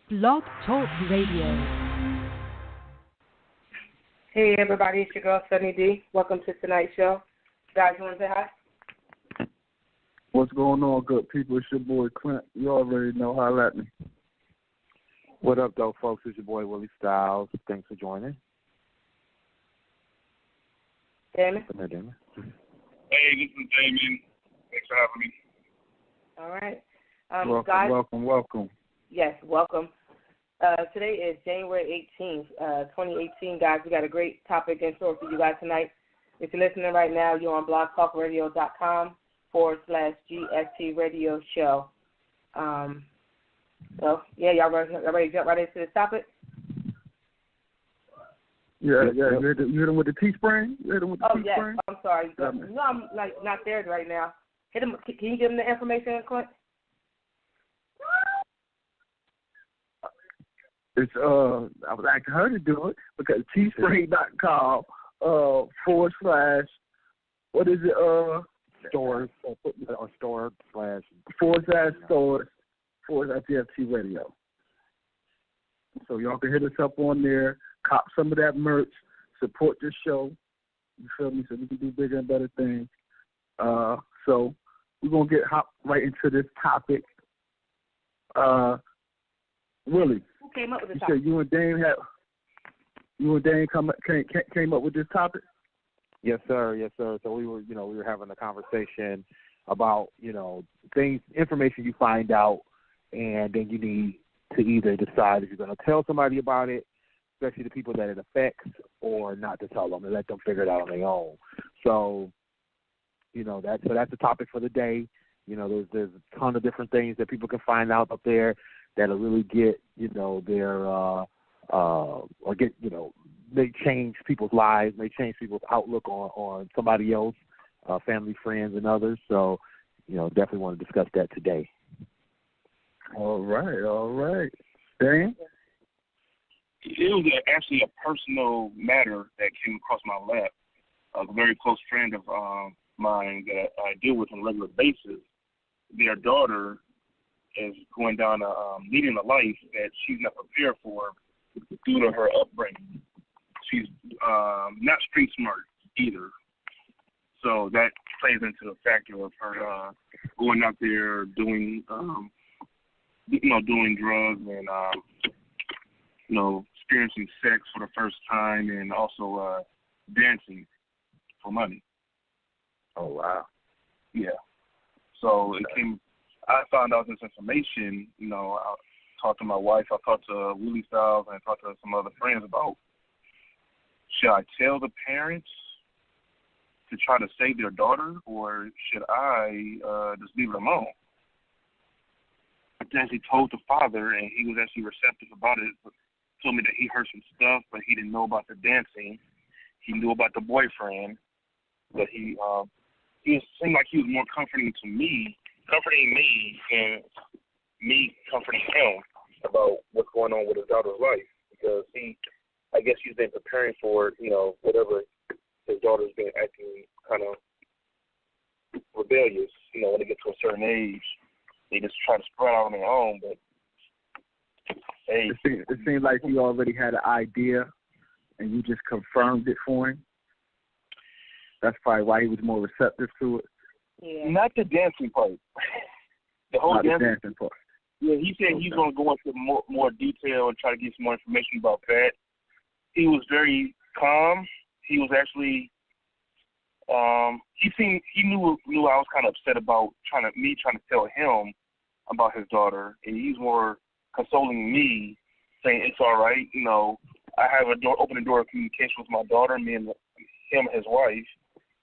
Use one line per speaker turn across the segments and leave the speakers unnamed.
Blog Talk Radio.
Hey everybody, it's your girl Sunny D. Welcome to tonight's show. Guys, you want to say hi?
What's going on, good people? It's your boy Clint. You already know how at me.
What up, though, folks? It's your boy Willie Styles. Thanks for joining.
Damon?
Come here, Damon.
Hey, this is Damien. Thanks for having me.
All right.
Welcome,
guys,
welcome.
Yes, welcome. Today is January 18th, 2018, guys. We got a great topic in store for you guys tonight. If you're listening right now, you're on blogtalkradio.com/GST radio show. So, yeah, y'all ready to jump right into this topic?
Yeah. You hit him with the Teespring?
Yes. I'm sorry. Yeah, no, I'm not there right now. Hit him. Can you give him the information, Clint?
It's I was asking her to do it because teespring.com / what is it?
Stores or store /
/stores /GFT radio. So y'all can hit us up on there, cop some of that merch, support this show. You feel me? So we can do bigger and better things. So we're gonna hop right into this topic. Willie,
who came up with this
topic?
topic?
You and Dane came up with this topic?
Yes, sir. So we were having a conversation about, things, information you find out, and then you need to either decide if you're going to tell somebody about it, especially the people that it affects, or not to tell them and let them figure it out on their own. So, that's the topic for the day. There's a ton of different things that people can find out up there that'll really get, may change people's lives, may change people's outlook on somebody else, family, friends, and others. So, definitely want to discuss that today.
All right. Dan?
It was actually a personal matter that came across my lap. A very close friend of mine that I deal with on a regular basis, their daughter is going down leading a life that she's not prepared for due to her upbringing. She's not street smart either. So that plays into the factor of her going out there doing, doing drugs and, experiencing sex for the first time and also dancing for money.
Oh, wow.
Yeah. So I found out this information, I talked to my wife, I talked to Willie Styles, and I talked to some other friends about, should I tell the parents to try to save their daughter, or should I just leave it alone? I actually told the father, and he was actually receptive about it, but told me that he heard some stuff, but he didn't know about the dancing. He knew about the boyfriend, but he seemed like he was more comforting me and me comforting him about what's going on with his daughter's life, because I guess he's been preparing for, whatever his daughter's been acting kind of rebellious, when they get to a certain age, they just try to spread out on their own, but hey.
It seemed like you already had an idea and you just confirmed it for him. That's probably why he was more receptive to it.
Yeah.
Not the dancing part. The whole
dancing part.
Yeah, he said he's going to go into more detail and try to get some more information about that. He was very calm. He was actually, he knew I was kind of upset about trying to tell him about his daughter, and he's more consoling me, saying it's all right. I have open door of communication with my daughter, me and him and his wife.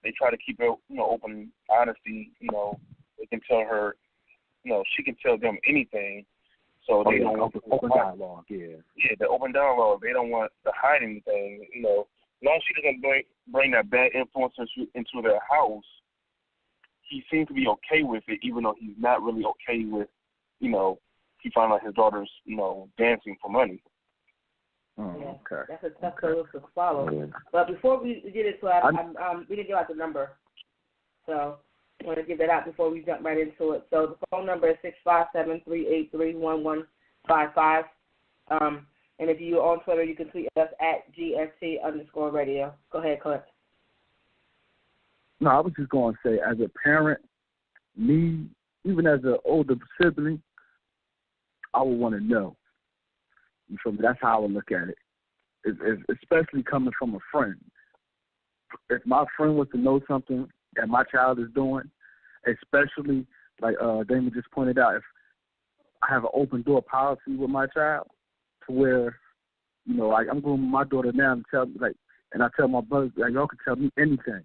They try to keep it, open honesty. They can tell her, she can tell them anything. So they don't want
open dialogue. Yeah,
the open dialogue. They don't want to hide anything. As long as she doesn't bring that bad influence into their house, he seems to be okay with it, even though he's not really okay with, he found out his daughter's, dancing for money.
Oh, okay.
That's a tough pill to swallow. Yeah. But before we get into it, we didn't give out the number. So I want to give that out before we jump right into it. So the phone number is 657-383-1155. And if you're on Twitter, you can tweet us at GFT_radio. Go ahead, Clint.
No, I was just going to say, as a parent, me, even as an older sibling, I would want to know. You feel me? That's how I would look at it. Especially coming from a friend. If my friend was to know something that my child is doing, especially like Damon just pointed out, if I have an open door policy with my child, to where, you know, like I'm going with my daughter now and and I tell my brothers, like, y'all can tell me anything.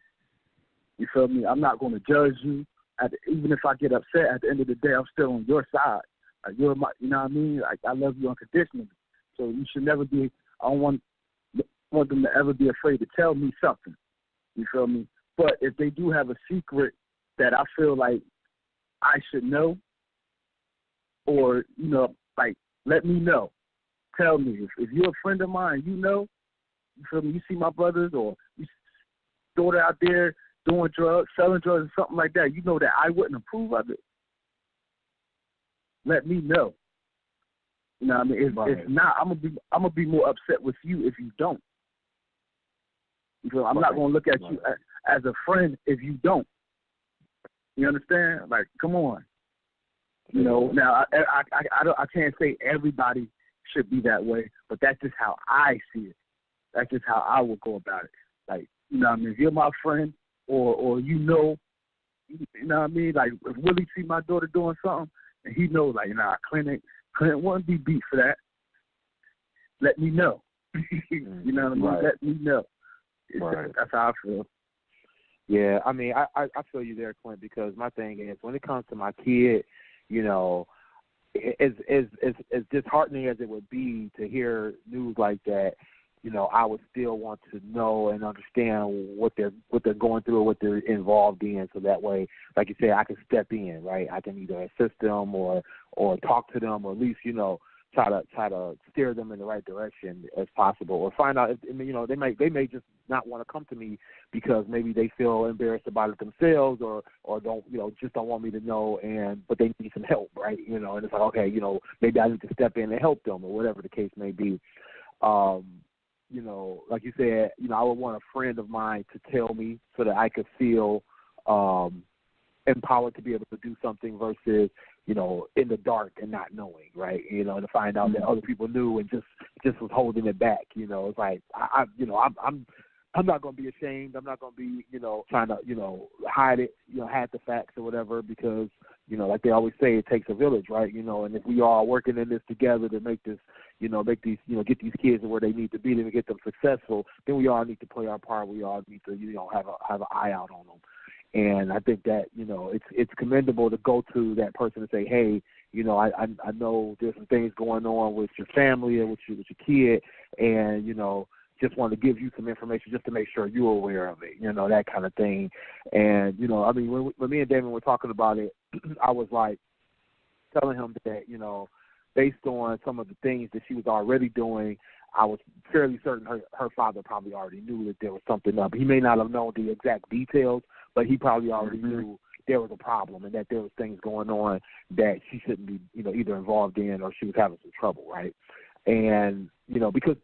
You feel me? I'm not going to judge you. Even if I get upset, at the end of the day, I'm still on your side. Like, you're my, you know what I mean? Like, I love you unconditionally. So you should never be. I don't want them to ever be afraid to tell me something. You feel me? But if they do have a secret that I feel like I should know, or, you know, like, let me know. Tell me. If you're a friend of mine, you know, you feel me? You see my brothers or you daughter out there doing drugs, selling drugs, or something like that, you know that I wouldn't approve of it. Let me know. You know what I mean? If not, I'm gonna be more upset with you if you don't. You know, I'm not gonna look at you as a friend if you don't. You understand? Like, come on. You know. Now, I can't say everybody should be that way, but that's just how I see it. That's just how I would go about it. Like, you know what I mean? If you're my friend, or you know what I mean? Like, if Willie see my daughter doing something, and he knows, like, nah, Clint wouldn't be beat for that. Let me know. You know what I mean?
Right.
Let me know.
Right.
That's how I feel.
Yeah, I mean, I feel you there, Clint, because my thing is, when it comes to my kid, you know, as disheartening as it would be to hear news like that, you know, I would still want to know and understand what they're going through or what they're involved in, so that way, like you say, I can step in, right? I can either assist them or talk to them, or at least, you know, try to steer them in the right direction as possible, or find out if, you know, they may just not want to come to me because maybe they feel embarrassed about it themselves, or don't, you know, just don't want me to know, but they need some help, right? You know, and it's like, okay, you know, maybe I need to step in and help them, or whatever the case may be. You know, like you said, you know, I would want a friend of mine to tell me so that I could feel empowered to be able to do something versus, you know, in the dark and not knowing, right? You know, to find out that other people knew and just was holding it back. You know, it's like I'm not going to be ashamed. I'm not going to be, you know, trying to, you know, hide the facts or whatever, because, you know, like they always say, it takes a village, right? You know, and if we are all working in this together to make this, you know, get these kids where they need to be to get them successful, then we all need to play our part. We all need to, you know, have an eye out on them. And I think that, you know, it's commendable to go to that person and say, hey, you know, I know there's some things going on with your family and with your kid, and, you know, just want to give you some information just to make sure you're aware of it, you know, that kind of thing. And, you know, I mean, when me and Damon were talking about it, I was like telling him that, you know, based on some of the things that she was already doing, I was fairly certain her father probably already knew that there was something up. He may not have known the exact details, but he probably already knew there was a problem and that there was things going on that she shouldn't be, you know, either involved in or she was having some trouble, right? And, you know, because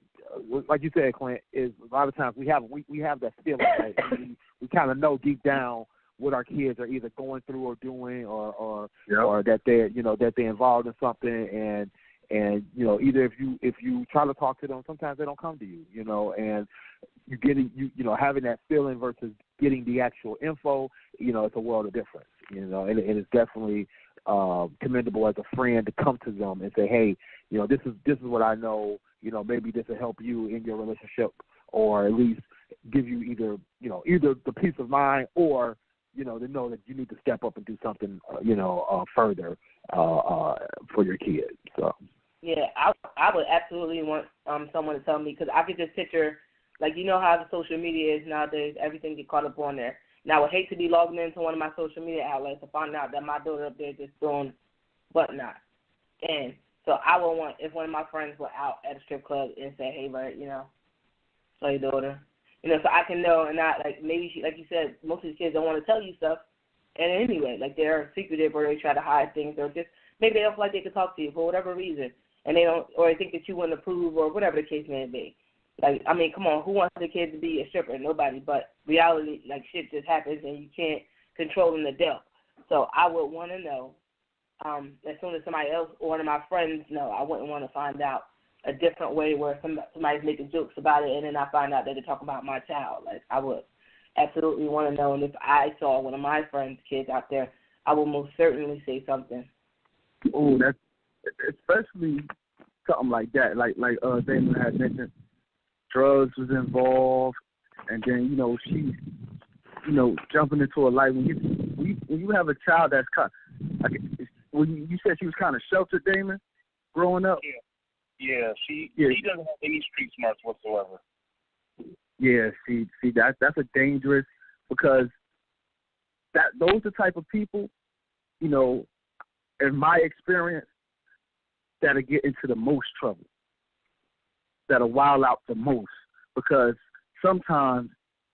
like you said, Clint, is a lot of times we have that feeling, right? we kind of know deep down what our kids are either going through or doing, or that they're, you know, that they're involved in something, and you know, either if you try to talk to them, sometimes they don't come to you, you know, and you know, having that feeling versus getting the actual info, you know, it's a world of difference, you know, and it's definitely commendable as a friend to come to them and say, hey, you know, this is what I know, you know, maybe this will help you in your relationship, or at least give you either the peace of mind, or, you know, to know that you need to step up and do something, further for your kid. So.
Yeah, I would absolutely want someone to tell me, because I could just picture, like, you know how the social media is nowadays, everything get caught up on there. Now, I would hate to be logging into one of my social media outlets to find out that my daughter up there just doing whatnot. And so I would want, if one of my friends were out at a strip club and say, hey, Bert, you know, saw your daughter. You know, so I can know, and not, like, maybe she, like you said, most of these kids don't want to tell you stuff. And anyway, like, they're secretive, or they try to hide things, or just maybe they don't feel like they can talk to you for whatever reason. and they don't, or they think that you wouldn't approve, or whatever the case may be. Like, I mean, come on, who wants their kid to be a stripper? Nobody. But reality, like, shit just happens, and you can't control them to death. So I would want to know, as soon as somebody else or one of my friends know, I wouldn't want to find out a different way where somebody's making jokes about it, and then I find out that they're talking about my child. Like, I would absolutely want to know, and if I saw one of my friends' kids out there, I would most certainly say something.
Oh, that's especially something like that. Like Damon had mentioned, drugs was involved, and then she, jumping into a life when you have a child that's kind of, like, when you said she was kind of sheltered, Damon, growing up.
Yeah, she doesn't have any street smarts whatsoever.
Yeah, see, that's a dangerous, because those are the type of people, in my experience, that'll get into the most trouble, that'll wild out the most, because sometimes,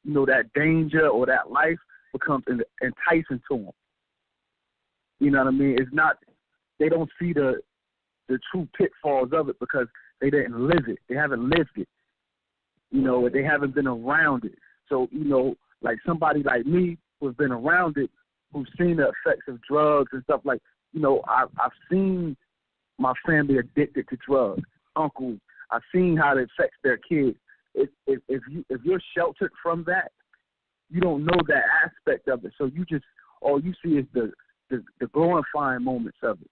that danger or that life becomes enticing to them. You know what I mean? It's not, they don't see the true pitfalls of it because they didn't live it. They haven't lived it. They haven't been around it. So, like somebody like me who's been around it, who's seen the effects of drugs and stuff, like, I've seen my family addicted to drugs, uncles. I've seen how it affects their kids. If you're sheltered from that, you don't know that aspect of it. So all you see is the glorifying moments of it,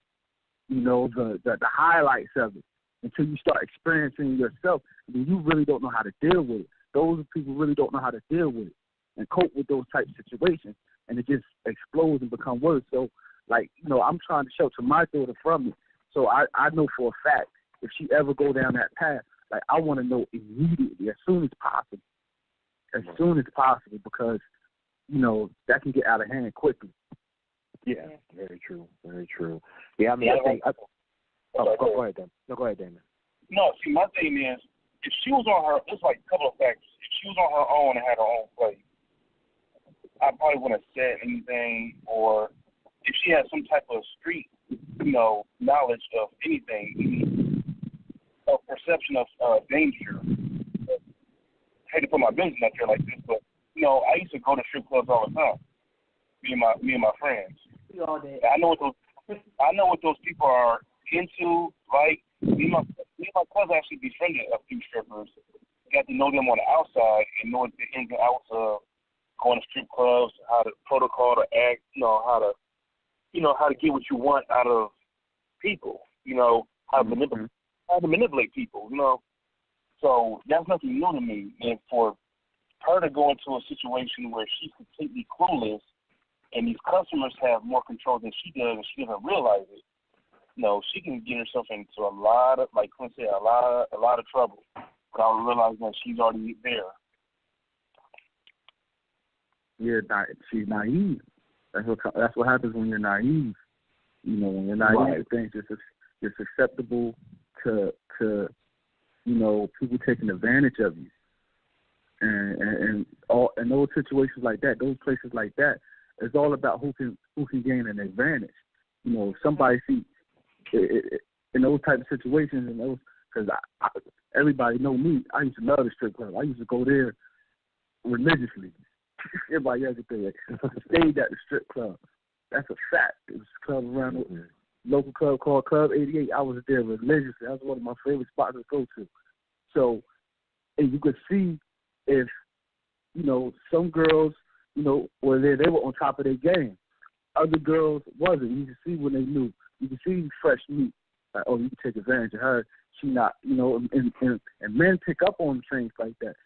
the highlights of it, until you start experiencing yourself. Then you really don't know how to deal with it. Those people really don't know how to deal with it and cope with those types of situations, and it just explodes and become worse. So, like, I'm trying to shelter my daughter from it. So I know for a fact if she ever go down that path, like, I want to know immediately, as soon as possible. As soon as possible, because, that can get out of hand quickly.
Yeah, very true. Very true. Yeah, I mean, I think. Go ahead, Damon. No, go ahead, Damon.
No, see, my thing is, if she was on her, it's like a couple of factors. If she was on her own and had her own place, I probably wouldn't have said anything. Or if she had some type of street, knowledge of anything, a perception of danger. I hate to put my business out there like this, but I used to go to strip clubs all the time. Me and my friends.
We all did.
I know what those people are into. Like, me and my cousin actually befriended a few strippers. Got to know them on the outside and know the ins and outs of going to strip clubs, how the protocol to act, how to get what you want out of people, how to manipulate people, So that's nothing new to me. And for her to go into a situation where she's completely clueless and these customers have more control than she does and she doesn't realize it, she can get herself into a lot of, like Clint said, a lot of trouble without realizing that she's already there.
Yeah, she's naive. That's what happens when you're naive. When you're naive to things, you're susceptible to people taking advantage of you. And those situations like that, those places like that, it's all about who can gain an advantage. Somebody see in those type of situations, and because everybody know me. I used to love the strip club. I used to go there religiously. Everybody else stayed at the strip club. That's a fact. It was a club around the local club called Club 88. I was there religiously. That was one of my favorite spots to go to. So, and you could see if, some girls, were there, they were on top of their game. Other girls wasn't. You could see when they knew. You could see fresh meat. Like, oh, you can take advantage of her. She not, and men pick up on things like that.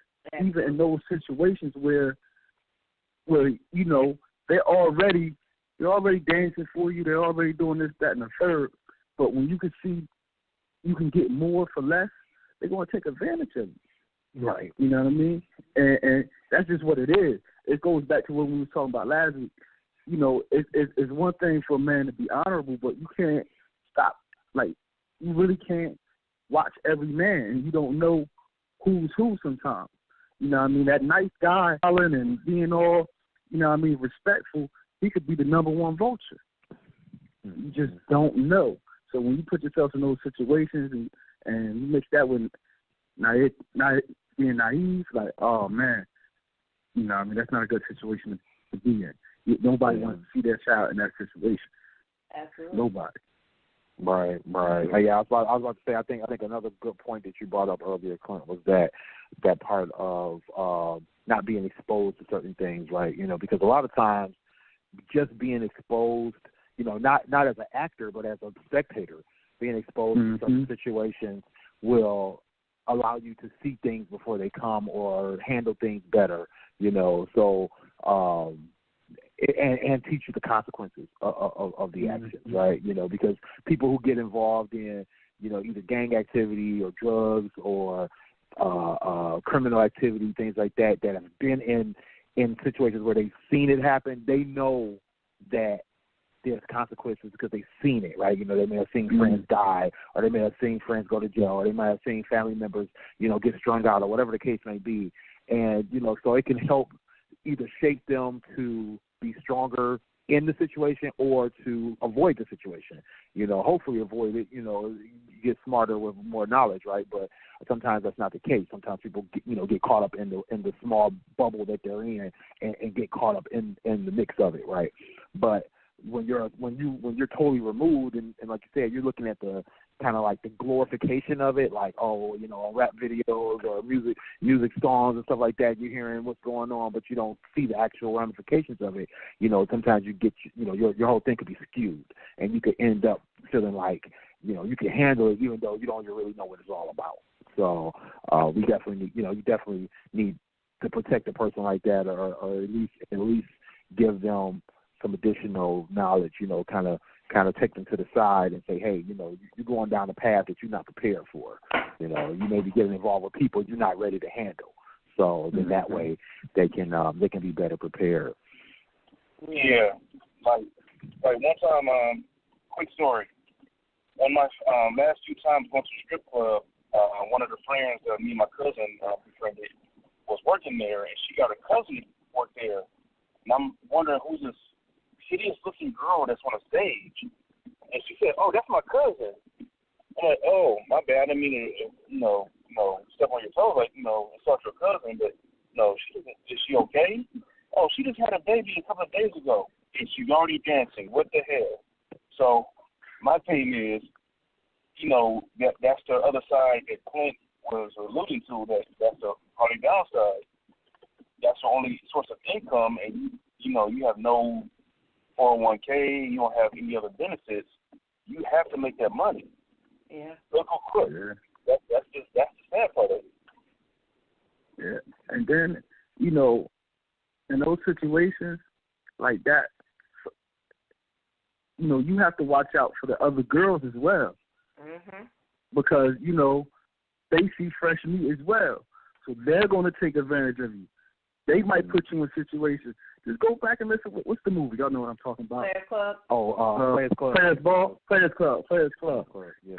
Even in those situations where they're already dancing for you. They're already doing this, that, and the third. But when you can see you can get more for less, they're going to take advantage of you.
Right.
You know what I mean? And that's just what it is. It goes back to what we were talking about last week. It's one thing for a man to be honorable, but you can't stop. Like, you really can't watch every man, and you don't know who's who sometimes. You know what I mean? That nice guy hollering and being all, respectful, he could be the number one vulture. You just don't know. So when you put yourself in those situations and you mix that with not being naive, like, oh man, that's not a good situation to be in. Nobody wants to see their child in that situation.
Absolutely.
Nobody.
Right. Yeah, I was about to say. I think another good point that you brought up earlier, Clint, was that part of not being exposed to certain things, right? Because a lot of times, just being exposed, not as an actor, but as a spectator, being exposed to certain situations will allow you to see things before they come or handle things better. So. And teach you the consequences of the actions, right? Because people who get involved in, either gang activity or drugs or criminal activity, things like that have been in situations where they've seen it happen, they know that there's consequences because they've seen it, right? They may have seen friends die, or they may have seen friends go to jail, or they might have seen family members, get strung out, or whatever the case may be. And, so it can help either shape them to be stronger in the situation or to avoid the situation. Hopefully avoid it, you get smarter with more knowledge, right? But sometimes that's not the case. Sometimes people get caught up in the small bubble that they're in and get caught up in the mix of it, right? But when you're totally removed and like you said, you're looking at the kind of like the glorification of it, like, on rap videos or music songs and stuff like that, you're hearing what's going on, but you don't see the actual ramifications of it. Sometimes you get, your whole thing could be skewed, and you could end up feeling like, you can handle it even though you don't really know what it's all about. So we definitely need, you definitely need to protect a person like that, or at least give them some additional knowledge, kind of take them to the side and say, hey, you're going down a path that you're not prepared for. You may be getting involved with people you're not ready to handle. So then that way they can be better prepared.
Yeah, like one time, quick story. One of my last few times going to the strip club, one of the friends that me and my cousin befriended was working there, and she got a cousin work there. And I'm wondering who's this hideous-looking girl that's on a stage. And she said, "Oh, that's my cousin." I'm like, "Oh, my bad. I didn't mean to, step on your toes, like, insult your cousin. But no, she doesn't. Is she okay? Oh, she just had a baby a couple of days ago, and she's already dancing. What the hell?" So my thing is, that's the other side that Clint was alluding to. That's the only downside. That's the only source of income, and you have no 401k, you don't have any other benefits. You have to make that money.
Yeah.
Look how quick.
Yeah.
That's the sad part of it.
Yeah. And then, in those situations like that, you have to watch out for the other girls as well. Because, they see fresh meat as well. So they're going to take advantage of you. They might put you in situations. Just go back and listen. What's the movie? Y'all know what I'm talking about.
Players Club.
Players Club.
Players Club.
Yeah.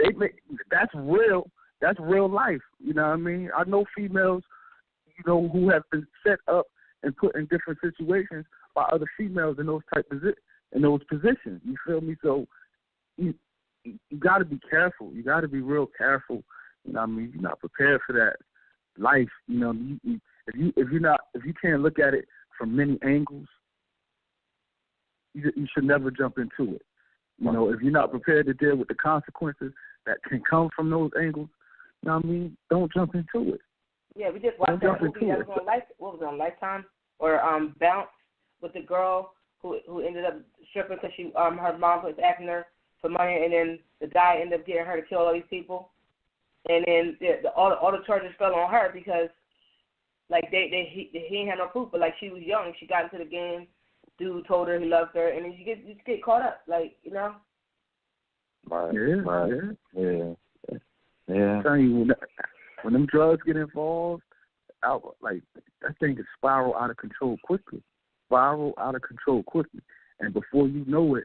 That's real. That's real life. You know what I mean? I know females, who have been set up and put in different situations by other females in those positions. You feel me? So you got to be careful. You got to be real careful. You know what I mean? You're not prepared for that life. If you can't look at it from many angles, you should never jump into it. If you're not prepared to deal with the consequences that can come from those angles, don't jump into it.
Yeah, we just watched that movie that was on what was it, on Lifetime or Bounce, with the girl who ended up stripping because her mom was asking her for money, and then the guy ended up getting her to kill all these people, and then all the charges fell on her because. Like he didn't have no proof, but like she was young, she got into the game. Dude told her he loved her, and then you get caught up,
Right.
Yeah.
I'm
telling you, when them drugs get involved, like that thing can spiral out of control quickly. And before you know it,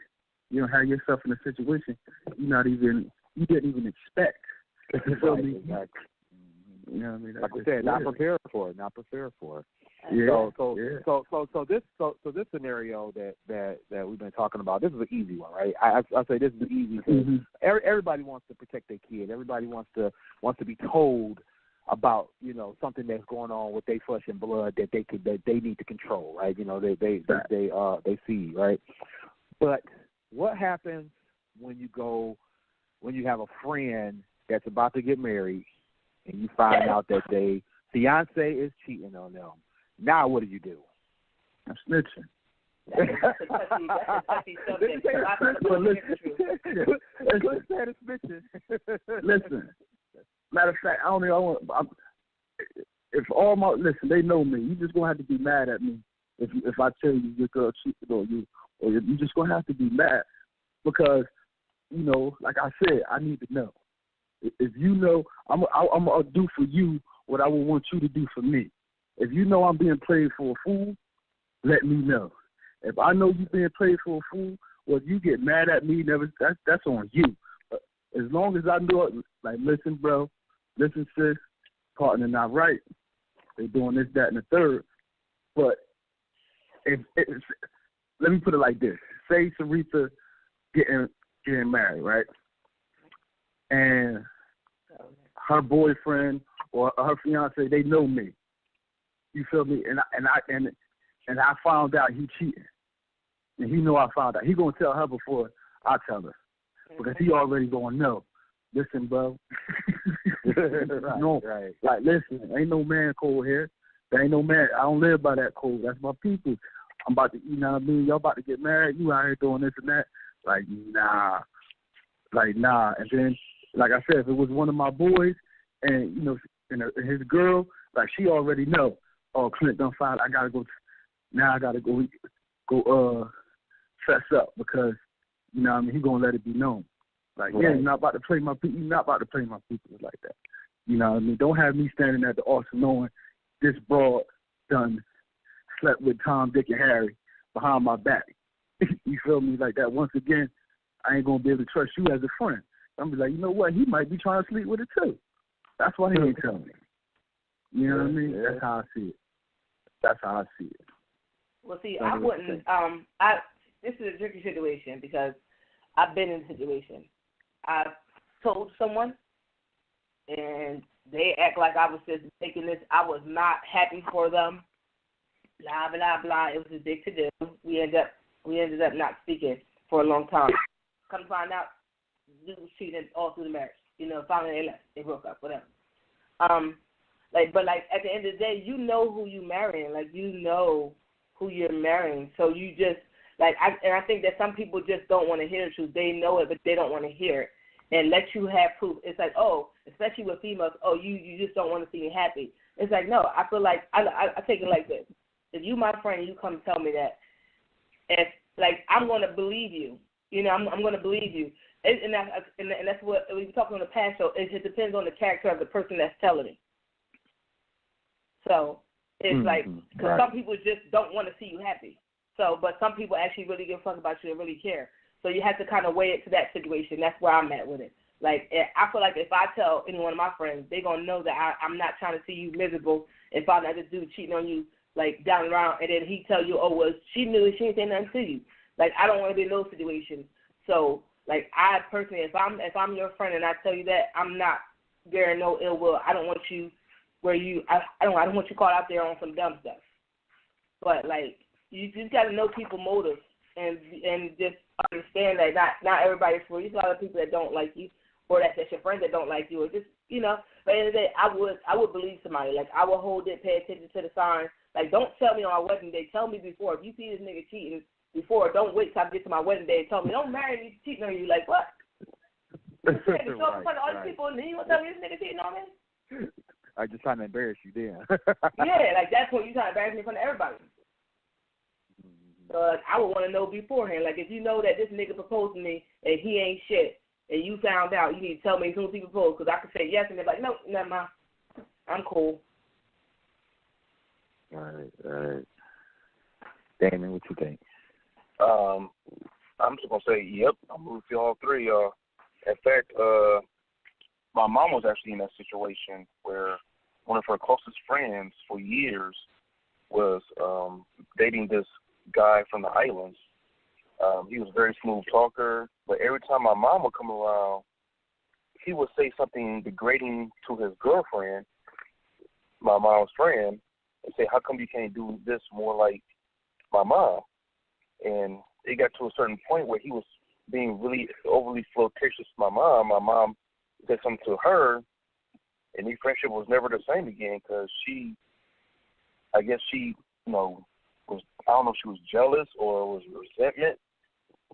you don't have yourself in a situation you didn't even expect. You feel me?
Exactly.
You know what I mean?
Like I said, not prepared for it.
Yeah.
So this scenario that we've been talking about, this is an easy one, right? I say this is easy because everybody wants to protect their kid. Everybody wants to be told about, you know, something that's going on with their flesh and blood that they need to control, right? You know, they see, right? But what happens when you have a friend that's about to get married and you find out that their fiance is cheating on them? Now what do?
I'm snitching.
That's a touchy subject.
Listen, matter of fact, they know me. You just gonna have to be mad at me if I tell you your girl cheated on you, or you just gonna have to be mad because, you know, like I said, I need to know. If you know, I'm gonna do for you what I would want you to do for me. If you know I'm being played for a fool, let me know. If I know you're being played for a fool, well, you get mad at me. That's on you. But as long as I know it, like, listen, bro, listen, sis, partner not right. They doing this, that, and the third. But let me put it like this: say Sarita getting married, right? And her boyfriend or her fiance, they know me. You feel me? And I found out he cheating, and he know I found out. He gonna tell her before I tell her, because he already gonna know. Listen, bro. Right. Like, listen, ain't no man code here. There ain't no man. I don't live by that code. That's my people. I'm about to, you know what I mean? Y'all about to get married. You out here doing this and that. Like, nah. And then, like I said, if it was one of my boys and, you know, and his girl, like, she already know. Oh, Clint done found. I gotta go fess up because, you know what I mean, he gonna let it be known. Like, right. Yeah, you're not about to play my people. You're not about to play my people like that. You know what I mean? Don't have me standing at the altar knowing this broad done slept with Tom, Dick, and Harry behind my back. You feel me? Like that. Once again, I ain't gonna be able to trust you as a friend. I'm be like, you know what? He might be trying to sleep with her too. That's why he ain't telling me. You know what I mean? Yeah. That's how I see it.
Well, see, I wouldn't. This is a tricky situation because I've been in a situation. I told someone, and they act like I was just making this. I was not happy for them. Blah blah blah. It was a big to do. We ended up not speaking for a long time. Come to find out, dude was cheating all through the marriage. You know, finally they left. They broke up. Whatever. But at the end of the day, you know who you marrying. Like, you know who you're marrying. So you just I think that some people just don't want to hear the truth. They know it, but they don't want to hear it. And let you have proof. It's like, oh, especially with females, oh, you just don't want to see me happy. It's like, no, I feel like I take it like this. If you my friend, you come tell me that, if like I'm going to believe you. You know, I'm going to believe you. And that's what we were talking on the past show. It depends on the character of the person that's telling me. So it's like, because some people just don't want to see you happy. So, but some people actually really give a fuck about you and really care. So you have to kind of weigh it to that situation. That's where I'm at with it. Like, I feel like if I tell any one of my friends, they're going to know that I'm not trying to see you miserable and find out this dude cheating on you, like, down the road, and then he tell you, oh, well, she knew she didn't say nothing to you. Like, I don't want to be in those situations. So, like, I personally, if I'm your friend and I tell you that, I'm not bearing no ill will. I don't want you I don't want you caught out there on some dumb stuff. But, like, you just got to know people's motives and just understand that not everybody's for you. There's a lot of people that don't like you, or that's your friends that don't like you, or just, you know. But at the end of the day, I would believe somebody. Like, I would hold it, pay attention to the signs. Like, don't tell me on my wedding day. Tell me before. If you see this nigga cheating before, don't wait till I get to my wedding day and tell me, don't marry me cheating on you. Like, what? You can't be so in front of all these people, and then you want to tell me this nigga cheating on me?
I just trying to embarrass you then.
Yeah, like, that's what you trying to embarrass me in front of everybody. So, like, I would want to know beforehand. Like, if you know that this nigga proposed to me and he ain't shit, and you found out, you need to tell me as soon as he proposed, because I could say yes, and they're like, no, never mind. I'm cool.
All right. Damon, what you think?
I'm just going to say, yep, I'm with you all three. In fact, my mom was actually in that situation where one of her closest friends for years was dating this guy from the islands. He was a very smooth talker, but every time my mom would come around, he would say something degrading to his girlfriend, my mom's friend, and say, how come you can't do this more like my mom? And it got to a certain point where he was being really overly flirtatious with my mom. My mom said something to her, and their friendship was never the same again because I guess she, was, I don't know if she was jealous or was resentment,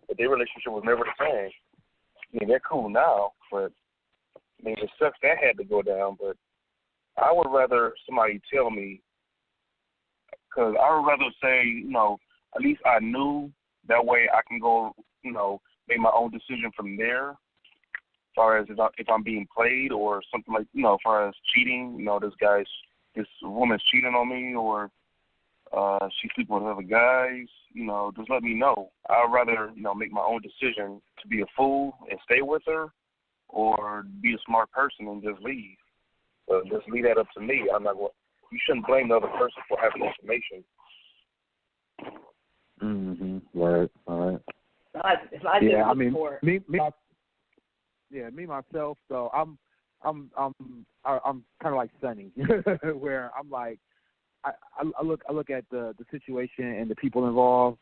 but their relationship was never the same. I mean, they're cool now, but I mean, it sucks that had to go down, but I would rather somebody tell me, because I would rather say, at least I knew, that way I can go, make my own decision from there, as far as if I'm being played or something like, as far as cheating, this woman's cheating on me or she's sleeping with other guys, just let me know. I'd rather, make my own decision to be a fool and stay with her or be a smart person and just leave. But just leave that up to me. You shouldn't blame the other person for having information.
Right. Me myself. So I'm kind of like Sonny, where I'm like, I look at the situation and the people involved,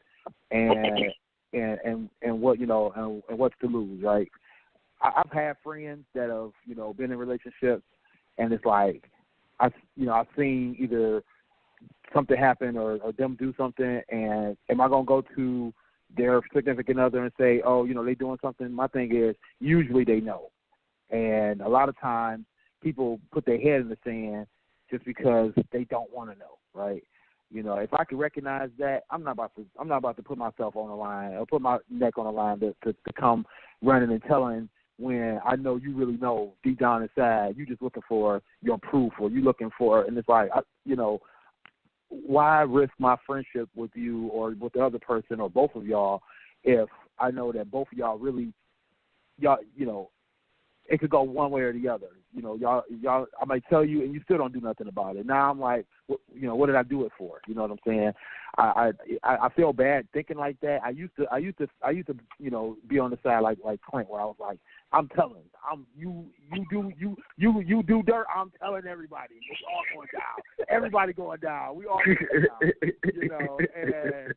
and what and what's to lose, right? I've had friends that have been in relationships, and it's like I've seen either something happen or them do something, and am I gonna go to their significant other and say, oh, they doing something? My thing is usually they know, and a lot of times people put their head in the sand just because they don't want to know, right? If I can recognize that, I'm not about to put myself on the line or put my neck on the line to come running and telling when I know you really know deep down inside you just looking for your proof or you looking for, and it's like, why risk my friendship with you or with the other person or both of y'all if I know that both of y'all really, it could go one way or the other. Y'all, I might tell you and you still don't do nothing about it. Now I'm like, what did I do it for? You know what I'm saying? I feel bad thinking like that. I used to be on the side like Clint, where I was like, I'm telling, you do dirt. I'm telling everybody. It's all going down. Everybody going down. We all going down.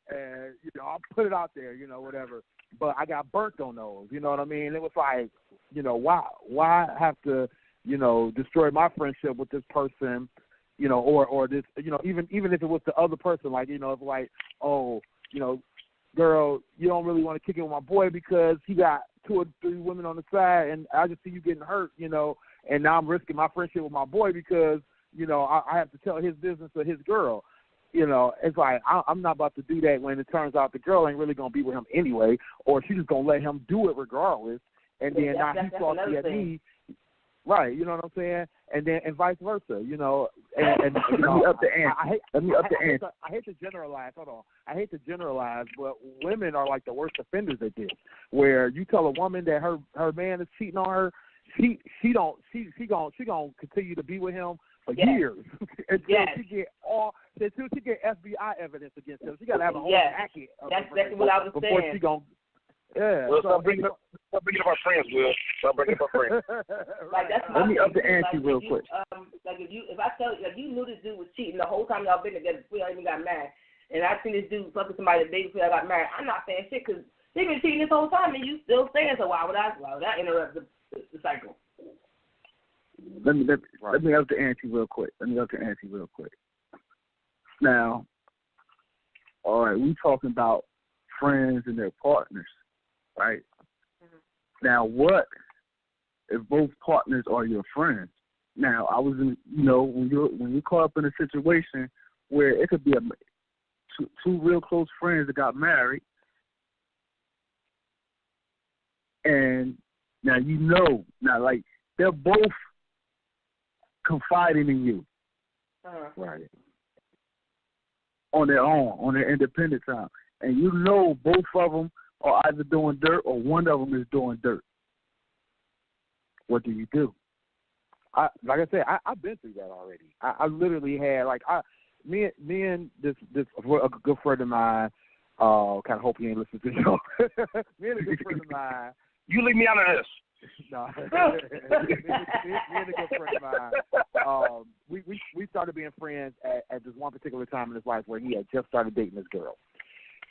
And I'll put it out there. Whatever. But I got burnt on those. You know what I mean? It was like, why have to, destroy my friendship with this person, or this, even if it was the other person, like, it's like, oh, girl, you don't really want to kick it with my boy because he got 2 or 3 women on the side, and I just see you getting hurt, and now I'm risking my friendship with my boy because, I have to tell his business to his girl. It's like I'm not about to do that when it turns out the girl ain't really going to be with him anyway, or she's just going to let him do it regardless, and then now he's salty at me. Right, you know what I'm saying? And vice versa, and let me up the ante. I hate to generalize. Hold on. I hate to generalize, but women are like the worst offenders at this. Where you tell a woman that her man is cheating on her, she gonna continue to be with him for years until she get FBI evidence against him. She gotta have a whole packet.
That's exactly what I was
before
saying.
she gonna. Yeah. Well, stop bringing up our friends, Will. Stop bringing up our friends.
Like, that's my
Let me up the ante
like,
real quick.
If I tell you, you knew this dude was cheating the whole time y'all been together before y'all even got married, and I seen this dude fucking somebody the day before y'all got married, I'm not saying shit because he been cheating this whole time and you still saying, so why would I interrupt the cycle?
Let me up the ante real quick. Now, all right, we talking about friends and their partners, right? Mm-hmm. Now, what if both partners are your friends? Now, I was in, when you're caught up in a situation where it could be two real close friends that got married, and now like they're both confiding in you, right? On their own, on their independent time. And both of them are either doing dirt or one of them is doing dirt. What do you do?
Like I said, I've been through that already. I literally had, me and this a good friend of mine. Kind of hope he ain't listening to the show. Me and a good friend of mine.
You leave me out of this.
No, me and a good friend of mine. We started being friends at this one particular time in his life where he had just started dating this girl.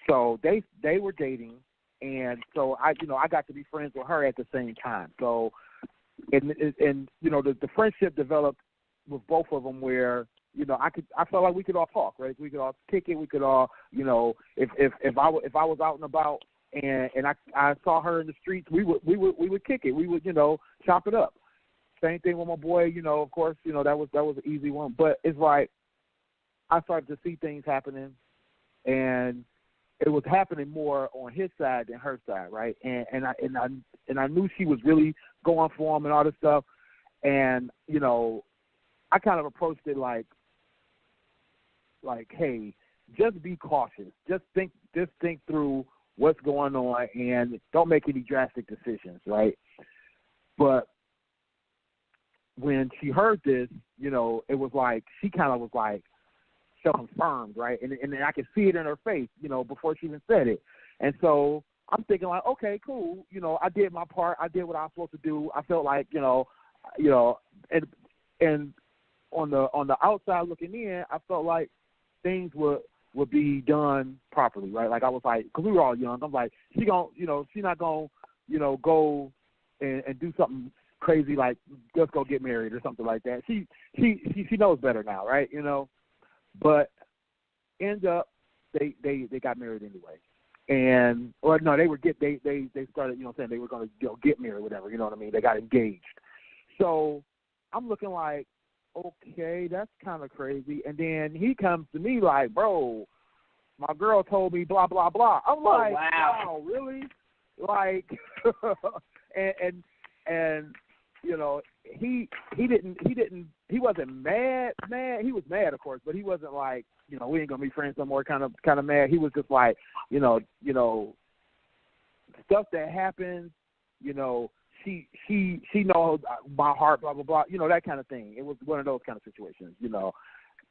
So they were dating, and so I got to be friends with her at the same time. So and the friendship developed with both of them where I felt like we could all talk, right? We could all kick it. We could all if I was out and about and I saw her in the streets, we would kick it. We would chop it up. Same thing with my boy. Of course, that was an easy one. But it's like I started to see things happening, and it was happening more on his side than her side, right? And I knew she was really going for him and all this stuff, and I kind of approached it like, hey, just be cautious. Just think through what's going on and don't make any drastic decisions, right? But when she heard this, it was like she kind of was like self-confirmed, right? And I could see it in her face, before she even said it. And so I'm thinking like, okay, cool. I did my part. I did what I was supposed to do. I felt like, and on the outside looking in, I felt like things would be done properly, right? Like I was like, because we were all young. I'm like, she's not gonna, go and do something crazy like let's go get married or something like that. She knows better now, right? But end up they got married anyway. And or no, they started, saying they were gonna get married, whatever, you know what I mean? They got engaged. So I'm looking like, okay, that's kind of crazy. And then he comes to me like, bro, my girl told me blah blah blah. I'm like, wow, really? Like, and he wasn't mad. He was mad, of course, but he wasn't like, we ain't gonna be friends no more. Kind of mad. He was just like, stuff that happens. She knows my heart, blah blah blah. That kind of thing. It was one of those kind of situations.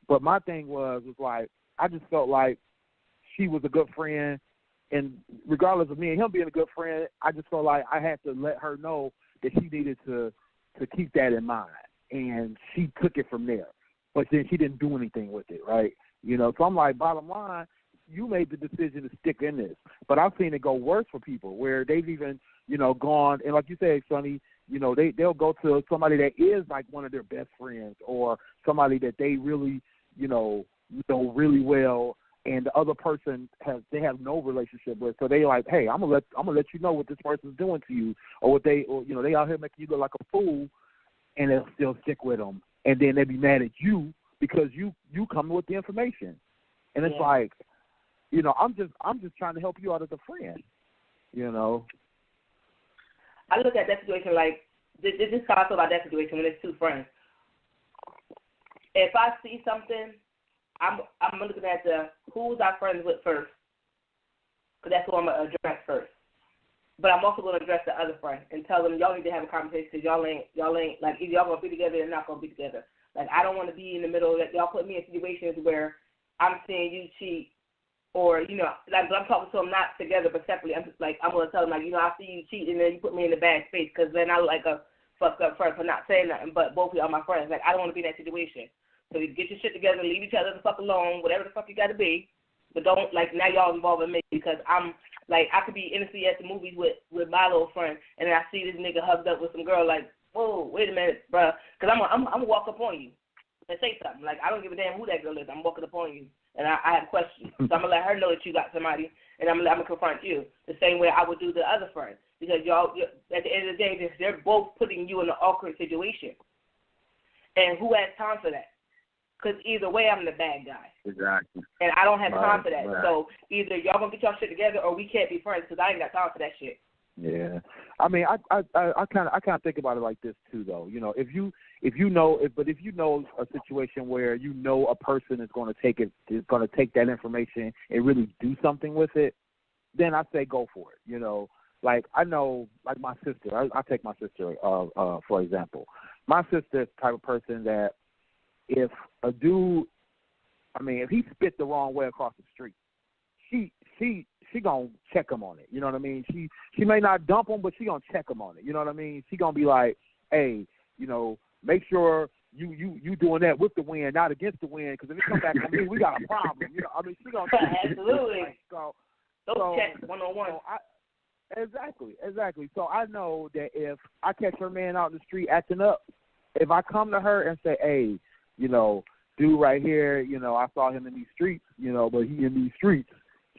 But my thing was like, I just felt like she was a good friend, and regardless of me and him being a good friend, I just felt like I had to let her know that she needed to keep that in mind, and she took it from there. But then she didn't do anything with it, right? So I'm like, bottom line, you made the decision to stick in this. But I've seen it go worse for people where they've even, gone, and like you said, Sonny, they'll go to somebody that is like one of their best friends or somebody that they really, know really well, and the other person they have no relationship with. So they like, hey, I'm gonna let you know what this person's doing to you, or what they out here making you look like a fool, and they'll still stick with them, and then they'll be mad at you because you come with the information, and it's like, I'm just trying to help you out as a friend,
I look at that situation like this is how I feel about that situation when it's two friends. If I see something, I'm looking at who's our friends with first, because that's who I'm gonna address first. But I'm also gonna address the other friend and tell them y'all need to have a conversation because y'all ain't like either y'all gonna be together or not gonna be together. Like I don't want to be in the middle. That y'all put me in situations where I'm seeing you cheat. Or, like I'm talking to them not together but separately. I'm just like, I'm going to tell them, like, I see you cheat and then you put me in the bad space because then I look like a fucked up friend for not saying nothing, but both of y'all my friends. Like, I don't want to be in that situation. So you get your shit together, leave each other the fuck alone, whatever the fuck you got to be. But don't, like, now y'all involving me because I'm, like, I could be innocently at the movies with my little friend and then I see this nigga hugged up with some girl like, whoa, wait a minute, bruh. Because I'm going to walk up on you and say something. Like, I don't give a damn who that girl is. I'm walking up on you. And I have questions. So I'm going to let her know that you got somebody, and I'm going to confront you the same way I would do the other friend. Because y'all, at the end of the day, they're both putting you in an awkward situation. And who has time for that? Because either way, I'm the bad guy.
Exactly.
And I don't have time for that.
Right.
So either y'all going to get y'all shit together or we can't be friends because I ain't got time for that shit.
Yeah, I mean, I kind of think about it like this too, though. If you know a situation where a person is going to take that information and really do something with it, then I say go for it. Like I know, like my sister. I take my sister for example. My sister is the type of person that if a dude I mean, if he spit the wrong way across the street, she gonna check him on it. You know what I mean? She may not dump him, but she gonna check him on it. You know what I mean? She gonna be like, hey, you know, make sure you doing that with the wind, not against the wind, because if it come back on me, we got a problem. You know, I mean, she gonna
absolutely.
So
checks 101.
Exactly. So I know that if I catch her man out in the street acting up, if I come to her and say, hey, you know, dude right here, you know, I saw him in these streets, you know, but he in these streets,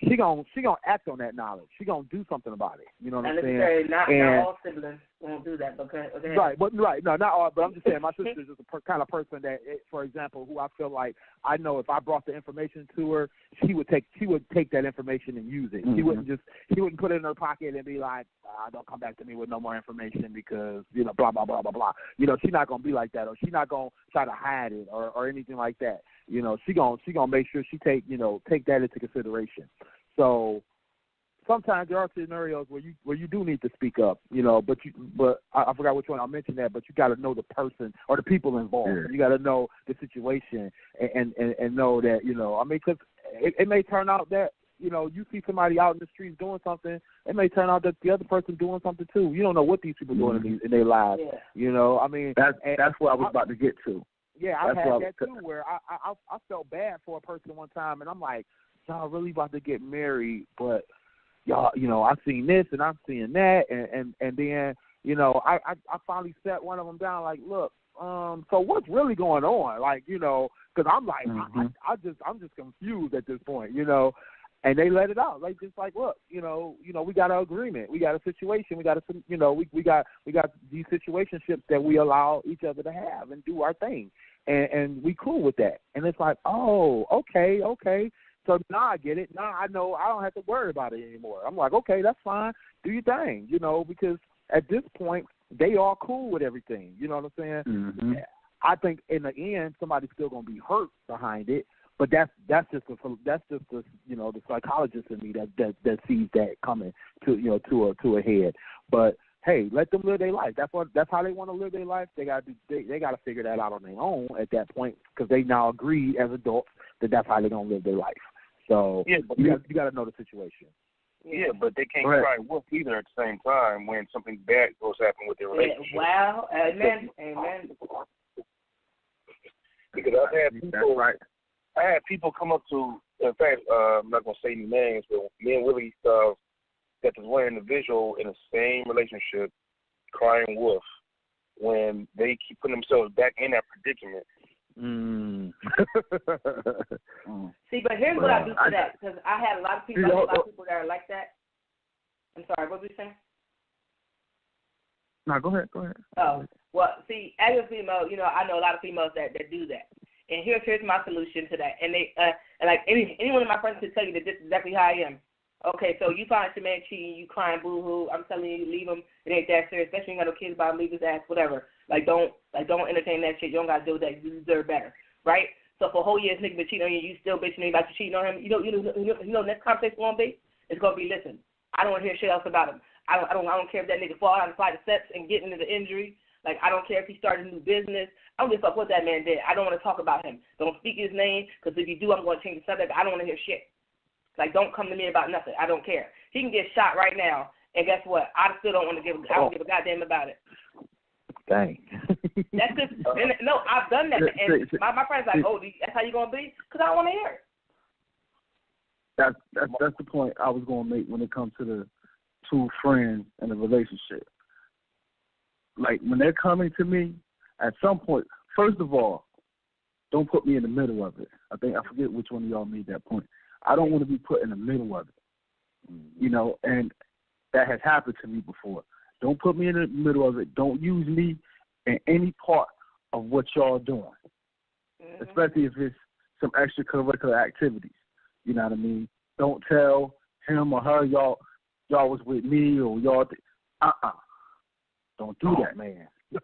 she gonna act on that knowledge. She gonna do something about it. You know what I'm saying?
Not all siblings won't do that. Okay.
Right, no, not all. But I'm just saying, my sister's just the kind of person that, for example, who I feel like I know if I brought the information to her, she would take that information and use it.
Mm-hmm.
She wouldn't put it in her pocket and be like, don't come back to me with no more information because, you know, blah blah blah blah blah. You know, she's not gonna be like that, or she's not gonna try to hide it or anything like that. You know, she gonna make sure she take that into consideration. So sometimes there are scenarios where you do need to speak up, you know, but I forgot which one I mentioned that, but you got to know the person or the people involved.
Yeah.
You got to know the situation and know that, you know, I mean, because it may turn out that, you know, you see somebody out in the streets doing something, it may turn out that the other person doing something too. You don't know what these people are doing in their lives. Yeah. You know, I mean,
that's what I was about to get to.
Yeah, I've had that too, where I felt bad for a person one time, and I'm like, y'all really about to get married, but y'all, you know, I've seen this and I'm seeing that, and then, you know, I finally sat one of them down, like, look, so what's really going on? Like, you know, because I'm like, I'm just confused at this point, you know. And they let it out. Like, just like, look, you know, we got an agreement, we got a situation, we got we got these situationships that we allow each other to have and do our thing, and we cool with that. And it's like, oh, okay. So now I get it. Now I know I don't have to worry about it anymore. I'm like, okay, that's fine. Do your thing, you know, because at this point they are cool with everything. You know what I'm saying?
Mm-hmm.
I think in the end somebody's still gonna be hurt behind it. But that's just the you know, the psychologist in me that sees that coming to a head. But hey, let them live their life. That's how they want to live their life. They got to figure that out on their own at that point, because they now agree as adults that that's how they're gonna live their life. So
yeah,
you got to know the situation.
Yeah, but they can't cry wolf either at the same time when something bad goes happen with their relationship.
Wow, amen.
Because I've had people. That's right. I had people come up to, in fact, I'm not going to say any names, but me and Willie that there's one individual in the same relationship crying wolf when they keep putting themselves back in that predicament.
See, but here's what I do to that, because I had a lot of people that are like that. I'm sorry, what were you saying?
No, go ahead.
Oh, well, see, as a female, you know, I know a lot of females that do that. And here's my solution to that. And they and like any one of my friends could tell you that this is exactly how I am. Okay, so you find your man cheating, you crying boo-hoo. I'm telling you, leave him. It ain't that serious. Especially when you got no kids about him, leave his ass, whatever. Don't entertain that shit. You don't gotta deal with that. You deserve better, right? So for a whole year, this nigga been cheating on you, you still bitching about you cheating on him. You know, next conversation gonna be? It's gonna be, listen, I don't want to hear shit else about him. I don't care if that nigga fall out and flight of steps and get into the injury. Like, I don't care if he started a new business. I don't give a fuck what that man did. I don't want to talk about him. Don't speak his name, because if you do, I'm going to change the subject. I don't want to hear shit. Like, don't come to me about nothing. I don't care. He can get shot right now, and guess what? I still don't want to I don't give a goddamn about it.
Dang.
That's just, no, I've done that. And my friend's like, oh, that's how you going to be? Because I don't want to hear it.
That's the point I was going to make when it comes to the two friends in a relationship. Like, when they're coming to me, at some point, first of all, don't put me in the middle of it. I forget which one of y'all made that point. I don't want to be put in the middle of it, you know, and that has happened to me before. Don't put me in the middle of it. Don't use me in any part of what y'all doing, especially if it's some extracurricular activities. You know what I mean? Don't tell him or her y'all was with me or y'all. Don't do that, man. You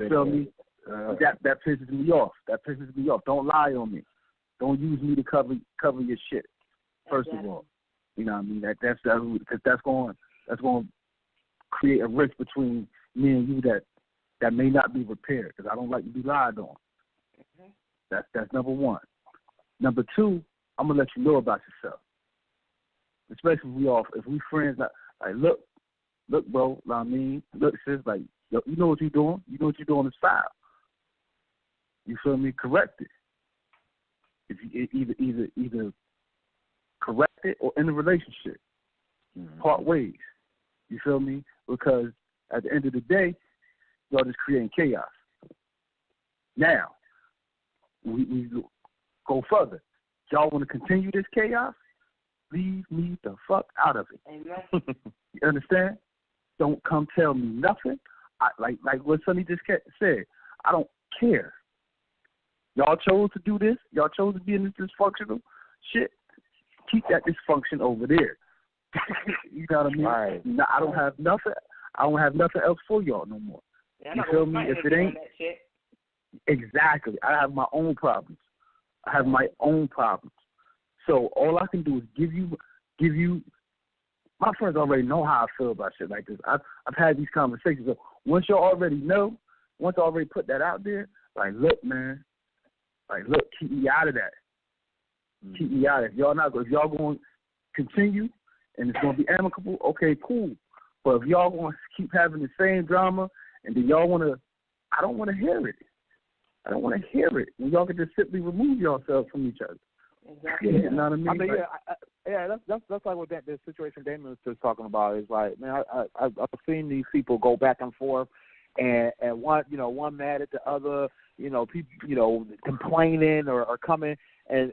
feel me? That pisses me off. Don't lie on me. Don't use me to cover your shit. First of all, you know what I mean? That's going to create a rift between me and you that may not be repaired, because I don't like to be lied on. That's number one. Number two, I'm gonna let you know about yourself. Especially if we friends, like look, bro, I mean, look, sis, like, yo, you know what you're doing. You know what you're doing is foul. You feel me? Correct it. If you either correct it or in a relationship, part ways. You feel me? Because at the end of the day, y'all just creating chaos. Now, we go further. Y'all want to continue this chaos? Leave me the fuck out of it.
Amen.
You understand? Don't come tell me nothing. Like what Sonny just said. I don't care. Y'all chose to do this. Y'all chose to be in this dysfunctional shit. Keep that dysfunction over there. You know what I mean?
Right.
Now, I don't have nothing. I don't have nothing else for y'all no more.
Yeah,
you feel me? If it ain't
that shit.
Exactly, I have my own problems. So all I can do is give you. My friends already know how I feel about shit like this. I've had these conversations. So once you already know, once I already put that out there, like, look, man, keep me out of that. Keep me out of it. If y'all going to continue and it's going to be amicable, okay, cool. But if y'all going to keep having the same drama and then y'all want to, I don't want to hear it. When y'all can just simply remove yourselves from each other.
Exactly.
You know what I mean?
I mean, that's like what the situation Damon was just talking about. Is like, man, I've seen these people go back and forth, and one mad at the other, people, complaining or coming, and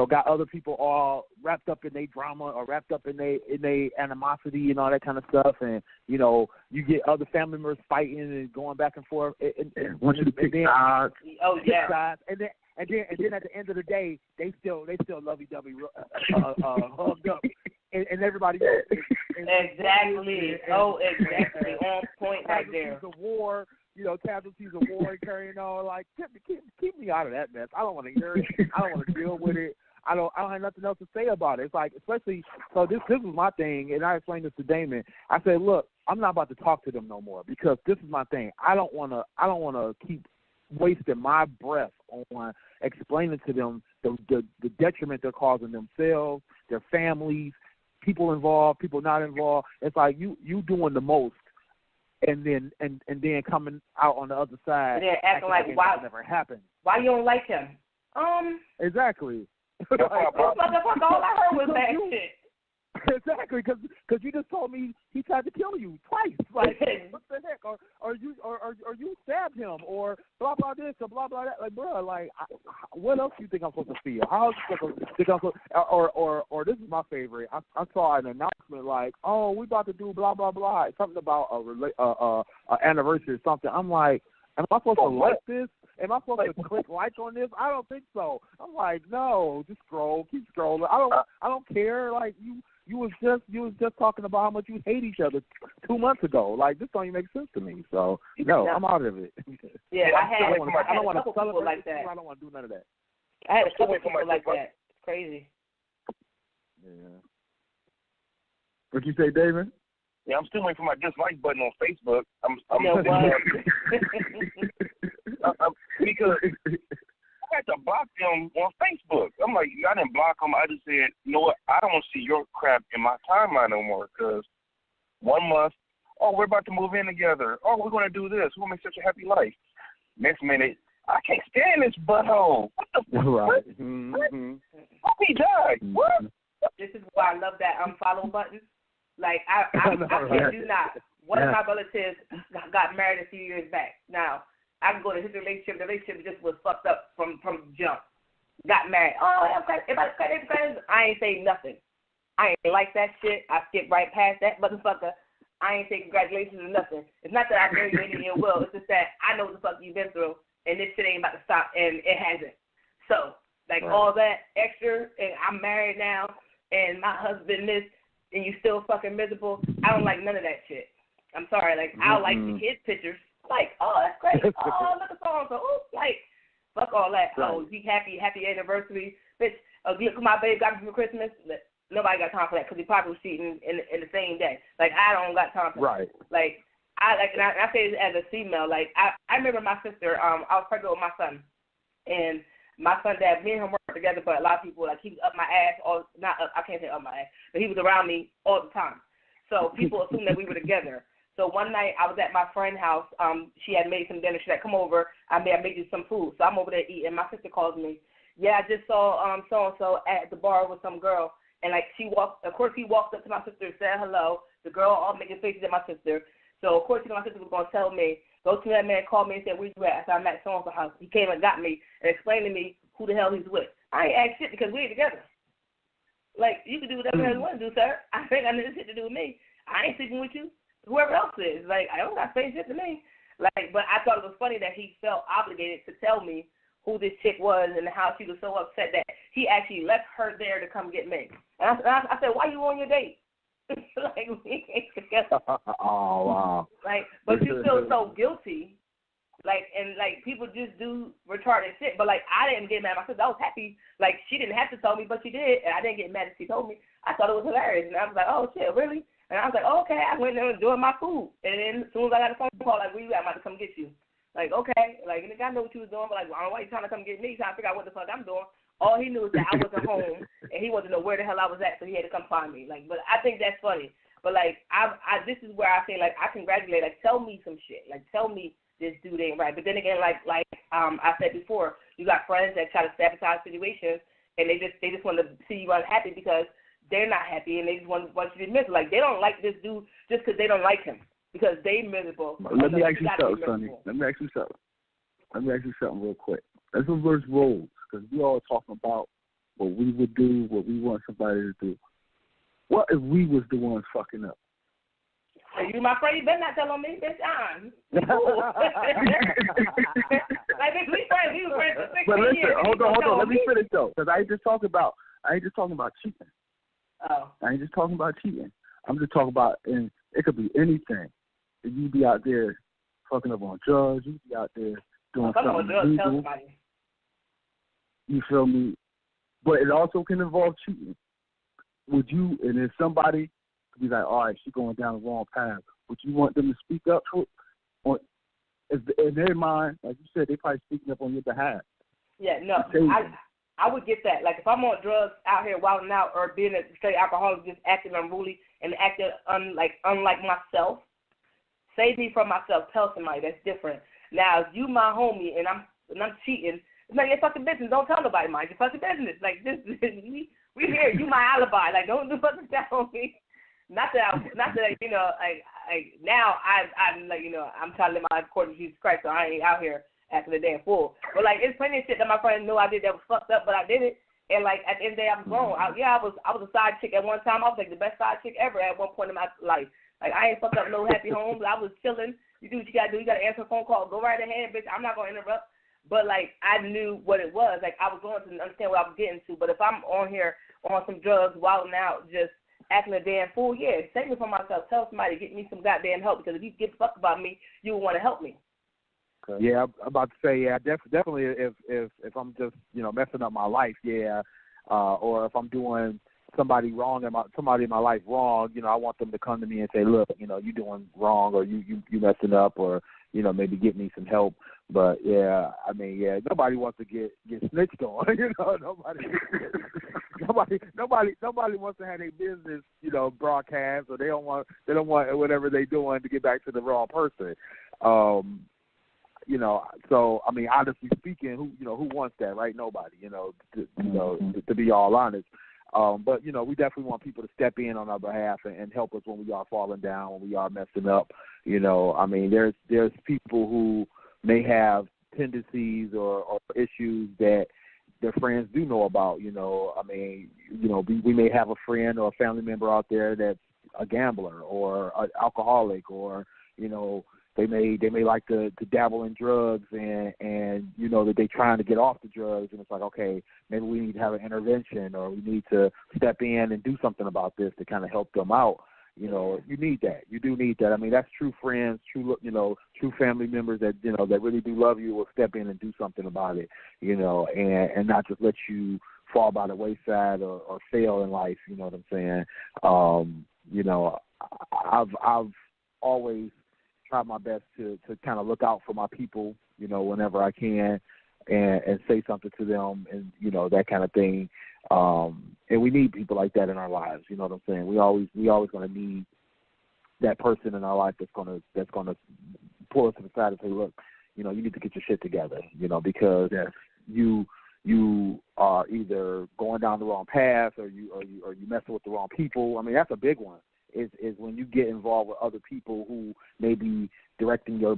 got other people all wrapped up in their drama or wrapped up in their animosity and all that kind of stuff, and you get other family members fighting and going back and forth. And
want you to pick sides.
Oh yeah.
Sides, and then at the end of the day, they still lovey-dovey, hugged up, and everybody else.
Exactly. Exactly. On point right there.
Casualties of war, casualties of war carrying on. Like, keep me out of that mess. I don't want to hear it. I don't want to deal with it. I don't have nothing else to say about it. It's like, especially, so this was my thing, and I explained this to Damon. I said, look, I'm not about to talk to them no more because this is my thing. I don't want to keep wasting my breath on explaining to them the detriment they're causing themselves, their families, people involved, people not involved. It's like you doing the most, and then coming out on the other side,
and they're acting like why
never happened.
Why you don't like him?
Exactly.
Like, motherfucker, all I heard was bad shit.
Exactly, because you just told me he tried to kill you twice. Like, what the heck? Or you stabbed him, or blah blah this, or blah blah that. Like, bro, like, what else do you think I'm supposed to feel? How else you supposed to think I'm supposed? Or this is my favorite. I saw an announcement like, oh, we about to do blah blah blah, something about a anniversary or something. I'm like, am I supposed to like this? Am I supposed to click like on this? I don't think so. I'm like, no, just scroll, keep scrolling. I don't care. Like, you was just talking about how much you hate each other 2 months ago. Like, this don't even make sense to me. So no, I'm out of it.
Yeah, I don't want to
celebrate
people like that.
I don't want to do none of that.
I had a couple people like that. It's crazy.
Yeah.
What you say, David?
Yeah, I'm still waiting for my dislike button on Facebook. I'm
you know what?
Because I had to block them on Facebook. I'm like, I didn't block them. I just said, you know what? I don't want to see your crap in my timeline no more. Because 1 month, oh, we're about to move in together. Oh, we're going to do this. We're going to make such a happy life. Next minute, I can't stand this butthole. What the fuck?
Right.
Hope he died. What?
This is why I love that unfollow button. Like, I kid you not. One of my relatives got married a few years back. Now, I can go to his relationship. The relationship just was fucked up from jump. Got married. Oh, I ain't say nothing. I ain't like that shit. I skipped right past that motherfucker. I ain't say congratulations or nothing. It's not that I know you any ill will. It's just that I know what the fuck you've been through, and this shit ain't about to stop, and it hasn't. So, like, all that extra, and I'm married now, and my husband this, and you still fucking miserable. I don't like none of that shit. I'm sorry. Like, I like the kids' pictures. Like, oh, that's great. Oh, look at so-and-so. Oh, like, fuck all that. Right. Oh, be happy anniversary. Bitch, look what my baby got me for Christmas. Nobody got time for that because he probably was cheating in the same day. Like, I don't got time for that. Like, I say this as a female. Like, I remember my sister, I was pregnant with my son. And my son dad, me and him worked together, but a lot of people, like, he was up my ass, not up, I can't say up my ass, but he was around me all the time. So people assumed that we were together. So one night I was at my friend's house. She had made some dinner. She said, come over. I made you some food. So I'm over there eating. My sister calls me. Yeah, I just saw so-and-so at the bar with some girl. And, like, he walked up to my sister and said hello. The girl all making faces at my sister. So, of course, my sister was going to tell me, go to that man, call me and said, where you at? I said, I'm at so-and-so house. He came and got me and explained to me who the hell he's with. I ain't asked shit because we ain't together. Like, you can do whatever you want to do, sir. I think I need shit to do with me. I ain't sleeping with you. Whoever else is. Like, I don't got to say shit to me. Like, but I thought it was funny that he felt obligated to tell me who this chick was and how she was so upset that he actually left her there to come get me. And I said, why you on your date? Like, we ain't together.
Oh, wow.
Like, but you feel so guilty. Like, and, like, people just do retarded shit. But, like, I didn't get mad. My sister, I was happy. Like, she didn't have to tell me, but she did. And I didn't get mad that she told me. I thought it was hilarious. And I was like, oh, shit, really? And I was like, oh, okay. I went there enjoying my food. And then as soon as I got a phone call, like, where you at? I'm about to come get you. Like, okay. Like, and the guy knew what you was doing. But, like, I don't know why you trying to come get me. Trying to figure out what the fuck I'm doing. All he knew was that I wasn't home. And he wanted to know where the hell I was at. So he had to come find me. Like, but I think that's funny. But, like, I this is where I say, like, I congratulate. Like, tell me some shit. Like, tell me this dude ain't right. But then again, like I said before, you got friends that try to sabotage situations, and they just want to see you unhappy because they're not happy, and they just want you to be miserable. Like, they don't like this dude just because they don't like him, because they miserable.
Let me ask you something, Sonny. Let me ask you something real quick. Let's reverse roles, because we all talking about what we would do, what we want somebody to do. What if we was the ones fucking up?
Hey, you my friend, you better not tell on me, bitch. Like, bitch, we friends. We were friends for 16
but listen,
years.
Hold on. Let me finish, though, because I ain't just talking about cheating.
Oh.
I ain't just talking about cheating. I'm just talking about, and it could be anything. If you be out there fucking up on drugs, you be out there doing something illegal. You feel me? But it also can involve cheating. Would you, and if somebody be like, all right, she's going down the wrong path, would you want them to speak up for, or in their mind, like you said, they probably speaking up on your behalf?
Yeah, no, I would get that. Like, if I'm on drugs out here wilding out or being a straight alcoholic, just acting unruly and acting unlike myself, save me from myself. Tell somebody that's different. Now, if you my homie and I'm cheating, it's like, your fucking business. Don't tell nobody, mind your fucking business. Like, this, we here. You my alibi. Like, don't do fucking that on me. Not that you know, now I'm like, you know, I'm trying to live my life according to Jesus Christ, so I ain't out here acting a damn fool. But, like, it's plenty of shit that my friends knew I did that was fucked up, but I did it. And, like, at the end of the day, I'm grown. I was a side chick at one time. I was like the best side chick ever at one point in my life. Like, I ain't fucked up no happy homes. I was chilling. You do what you gotta do. You gotta answer a phone call. Go right ahead, bitch. I'm not gonna interrupt. But, like, I knew what it was. Like, I was going to understand what I was getting to. But if I'm on here on some drugs, wilding out, just acting a damn fool, yeah, save me from myself. Tell somebody to get me some goddamn help, because if you give a fuck about me, you will want to help me.
Okay. Yeah, I'm about to say, yeah, definitely. If I'm just, you know, messing up my life, yeah, or if I'm doing somebody in my life wrong, you know, I want them to come to me and say, look, you know, you doing wrong, or you messing up, or, you know, maybe get me some help. But yeah, I mean, yeah, nobody wants to get snitched on. You know, nobody wants to have their business, you know, broadcast, or they don't want whatever they doing to get back to the wrong person. You know, so I mean, honestly speaking, who wants that, right? Nobody. You know, to be all honest. But, you know, we definitely want people to step in on our behalf and help us when we are falling down, when we are messing up. You know, I mean, there's people who may have tendencies or issues that their friends do know about. You know, I mean, you know, we may have a friend or a family member out there that's a gambler or an alcoholic, or, you know, they may like to dabble in drugs, and you know that they're trying to get off the drugs, and it's like, okay, maybe we need to have an intervention, or we need to step in and do something about this to kind of help them out. You know, you need that. You do need that. I mean, that's true friends, true family members that, you know, that really do love you, will step in and do something about it, you know, and not just let you fall by the wayside or fail in life. You know what I'm saying? You know, I've always try my best to kind of look out for my people, you know, whenever I can. and say something to them, and that kind of thing. And we need people like that in our lives. You know what I'm saying? We always going to need that person in our life that's gonna pull us to the side and say, look, you need to get your shit together. Because you are either going down the wrong path or you messing with the wrong people. I mean, that's a big one. Is when you get involved with other people who may be directing your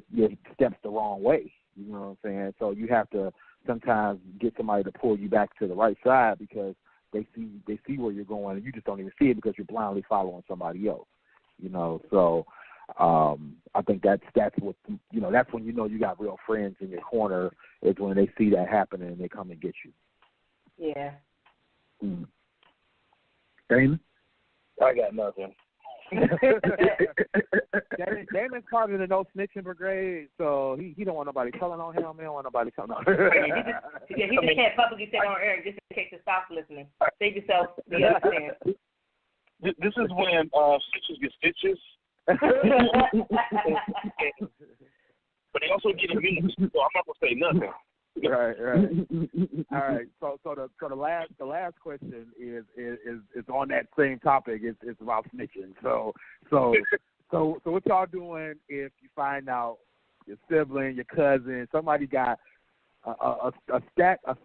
steps the wrong way. You know what I'm saying? So you have to sometimes get somebody to pull you back to the right side because they see where you're going and you just don't even see it because you're blindly following somebody else. So I think that's what that's when you got real friends in your corner is when they see that happening and they come and get you.
Yeah.
Damon?
I got nothing.
Damon's part of the no snitching brigade, so he don't want nobody telling on him. He don't want nobody telling on him.
He just can't publicly say it on air just in case it stops listening. Save yourself the understand.
This is when stitches get stitches. But they also get immunity, so I'm not gonna say nothing.
Right. All right. So the last question is on that same topic. It's about snitching. So what y'all doing if you find out your sibling, your cousin, somebody got a stack of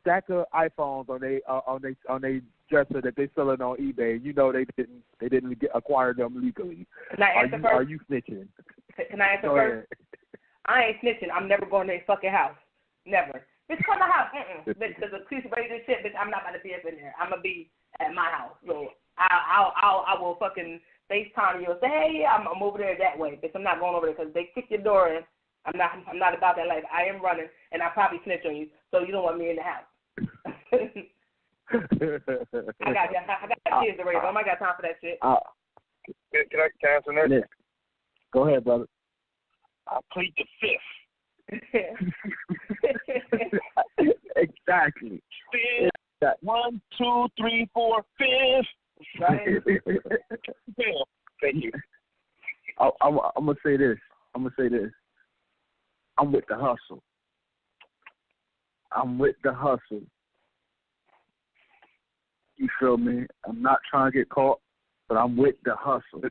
iPhones on they dresser that they selling on eBay? They didn't acquire them legally.
Can I answer first?
Are you snitching?
Can I answer first? I ain't snitching. I'm never going to their fucking house. Never. Bitch, come to the house. Bitch, because the police ready to shit, bitch, I'm not about to be up in there. I'm going to be at my house. So I will fucking FaceTime you and say, hey, I'm over there that way. Bitch, I'm not going over there because they kick your door in. I'm not about that life. I am running, and I probably snitch on you, so you don't want me in the house. I got kids to raise. I got time for that shit.
Can I answer that?
Yeah. Go ahead, brother.
I plead the fifth.
Exactly.
Fifth. 1, 2, 3, 4, fifth.
Right?
Yeah. Thank you.
I'm gonna say this. I'm with the hustle. You feel me? I'm not trying to get caught, but I'm with the hustle.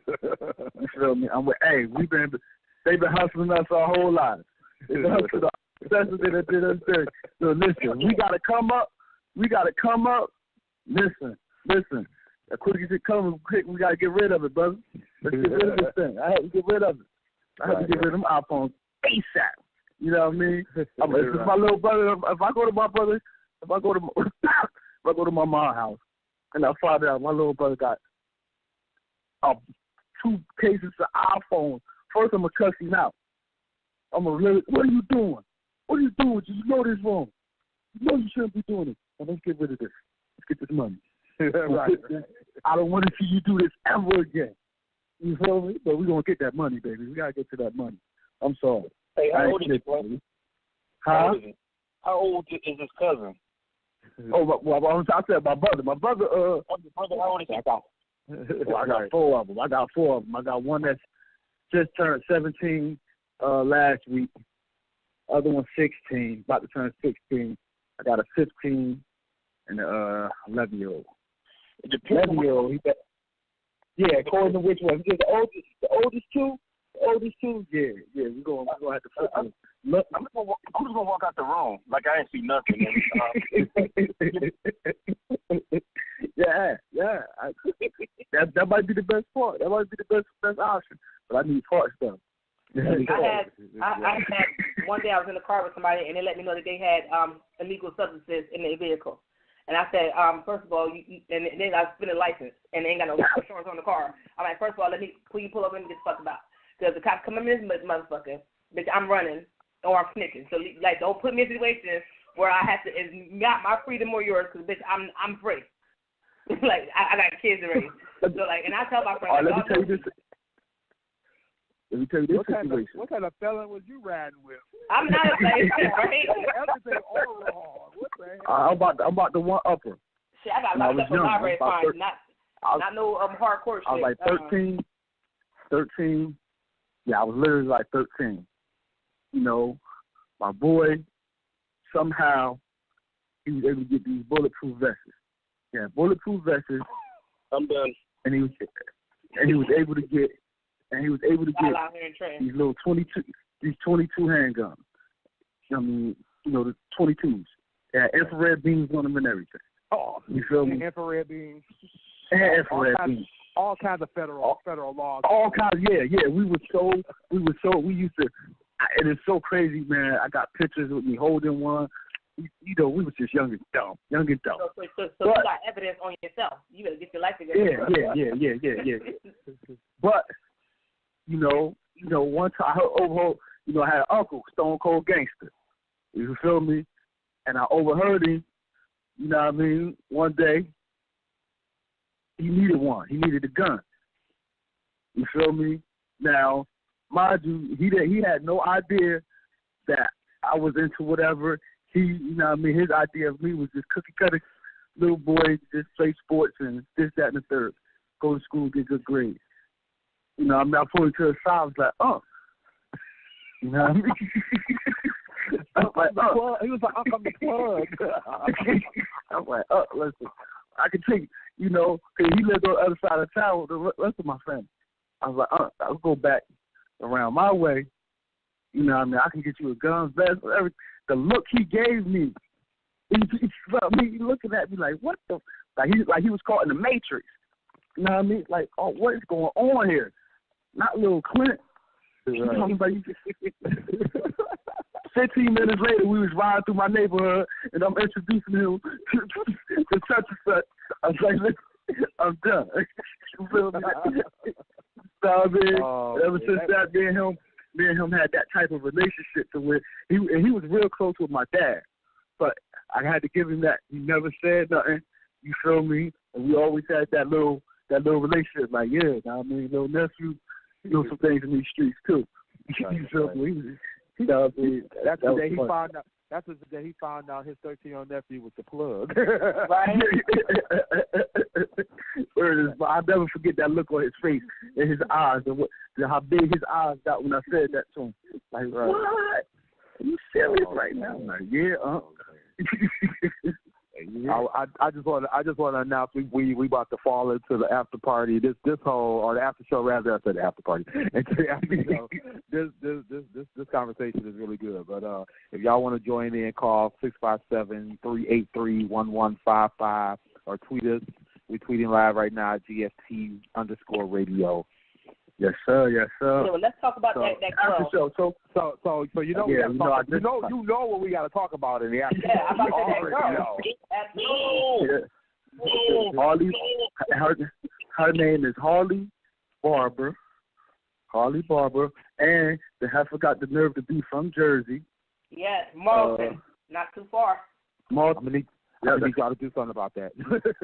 You feel me? They've been hustling us our whole lives. They've been hustling us. So listen, we gotta come up. Listen. As quick as it comes, we gotta get rid of it, brother. Let's get rid of this thing. I have to get rid of it. I have to get rid of them iPhones ASAP. You know what I mean? If my little brother, if I go to my mom's house and I find out my little brother got 2 cases of iPhones, first I'm gonna cuss him out. I'm gonna what are you doing? What are you doing? You know this wrong. You know you shouldn't be doing it. Now let's get rid of this. Let's get this money. Right. I don't want to see you do this ever again. You feel me? But we're gonna get that money, baby. We gotta get to that money. I'm sorry.
Hey, how old is it, bro?
Huh?
How old is his cousin?
Oh, I said my brother. My brother,
how old is he?
I got 4 of them. I got one that's just turned 17 last week. Other one 16, about to turn 16. I got a 15 and a 11-year-old. The 11-year-old, according to which one? The oldest two. Yeah. We're gonna have to flip them. Look,
I'm just gonna walk out the room like I ain't see nothing.
Yeah. That might be the best part. That might be the best option. But I need parts though.
I had one day I was in the car with somebody and they let me know that they had illegal substances in their vehicle. And I said, first of all, and then I spent a license and they ain't got no insurance on the car. I'm like, first of all, will you pull up and get the fuck about? Because the cops come in this motherfucker, bitch, I'm running or I'm snitching. So like, don't put me in situations where I have to. It's not my freedom or yours, because bitch, I'm free. Like I got kids to raise. So like, and I tell my friends.
Let me tell you this situation.
What kind of felon was you riding with?
I'm not a felon, right?
Everything all wrong. What the hell?
I'm about the one upper.
Shit, I got locked up on my red fines. Not no hardcore shit.
I was like 13. Yeah, I was literally like 13. You know, my boy somehow he was able to get these bulletproof vests. Yeah, bulletproof vests.
I'm done.
And he was able to get these little 22 handguns. I mean, the 22s. They had infrared beams on them and everything.
Oh,
you feel me?
Infrared beams.
And infrared beams.
All kinds of federal laws.
All kinds. Yeah. We used to. And it's so crazy, man. I got pictures with me holding one. We was just young and dumb.
So you got evidence on yourself. You better get your life together.
Yeah. But one time I had an uncle, Stone Cold Gangster. You feel me? And I overheard him. You know what I mean? One day, he needed one. He needed a gun. You feel me? Now, mind you, he had no idea that I was into whatever. His idea of me was just cookie cutter little boy, just play sports and this, that, and the third. Go to school, get good grades. I pulled him to the side. I was like, you know what I mean?
He was like, I'm the plug.
I was like, listen, I can take, because he lived on the other side of town with the rest of my family. I was like, I'll go back around my way. I can get you a gun, vest, everything. The look he gave me, he looking at me like, what the? Like he was caught in the Matrix. You know what I mean? Like, what is going on here? Not little Clint. Right. 15 minutes later, we was riding through my neighborhood, and I'm introducing him to such and such. I was like, listen, I'm done. You feel me? So, I mean, ever since that, me and him had that type of relationship to where he was real close with my dad. But I had to give him that. He never said nothing. You feel me? And we always had that little relationship. Like, I mean, little nephew, some things in these streets too. You feel me?
That's the day he found out. That's the day he found out his 13-year-old nephew was the plug.
Right.
I'll never forget that look on his face and his eyes, and how big his eyes got when I said that to him. Like, right. What? Are you serious right now? I'm like, yeah.
I just want to announce we about to fall into the after party. This the after show rather. I said the after party. And this conversation is really good. But if y'all want to join in, call 657-383-1155 or tweet us. We're tweeting live right now at GFT_radio.
Yes, sir.
So let's talk about that girl.
So you know what we got to talk about in the after.
Yeah, I'm about to say that girl.
Absolutely. Harley, her name is Harley Barber, and the heifer got the nerve to be from Jersey.
Yes, Marlton, not too far.
Marlton.
I think you got to do something about that.
You got to get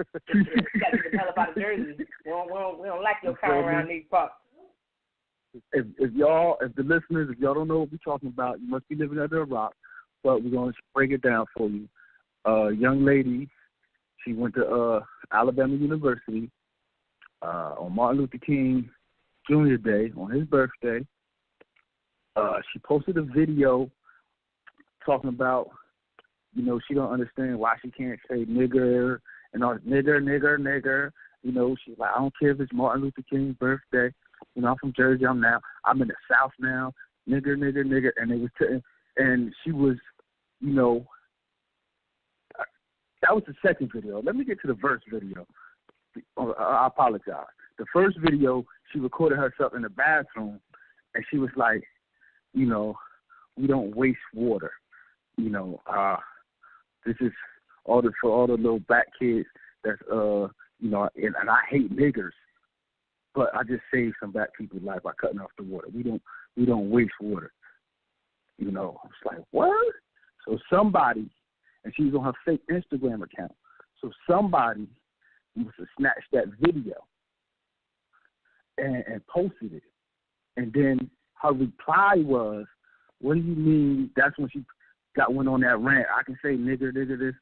the hell about Jersey. We don't like your kind around these parts.
If the listeners, if y'all don't know what we're talking about, you must be living under a rock. But we're going to break it down for you. Young lady, she went to Alabama University on Martin Luther King Jr. Day, on his birthday. She posted a video talking about, she don't understand why she can't say nigger and all nigger. She's like, I don't care if it's Martin Luther King's birthday. I'm from Jersey. I'm in the South now. Nigger. And they was and she was, that was the second video. Let me get to the first video. I apologize. The first video, she recorded herself in the bathroom, and she was like, we don't waste water. This is for all the little black kids that's, and I hate niggers. But I just saved some black people's life by cutting off the water. We don't waste water. It's like, what? So somebody, and she's on her fake Instagram account. So somebody must have snatched that video and posted it. And then her reply was, what do you mean? That's when she went on that rant. I can say nigger this.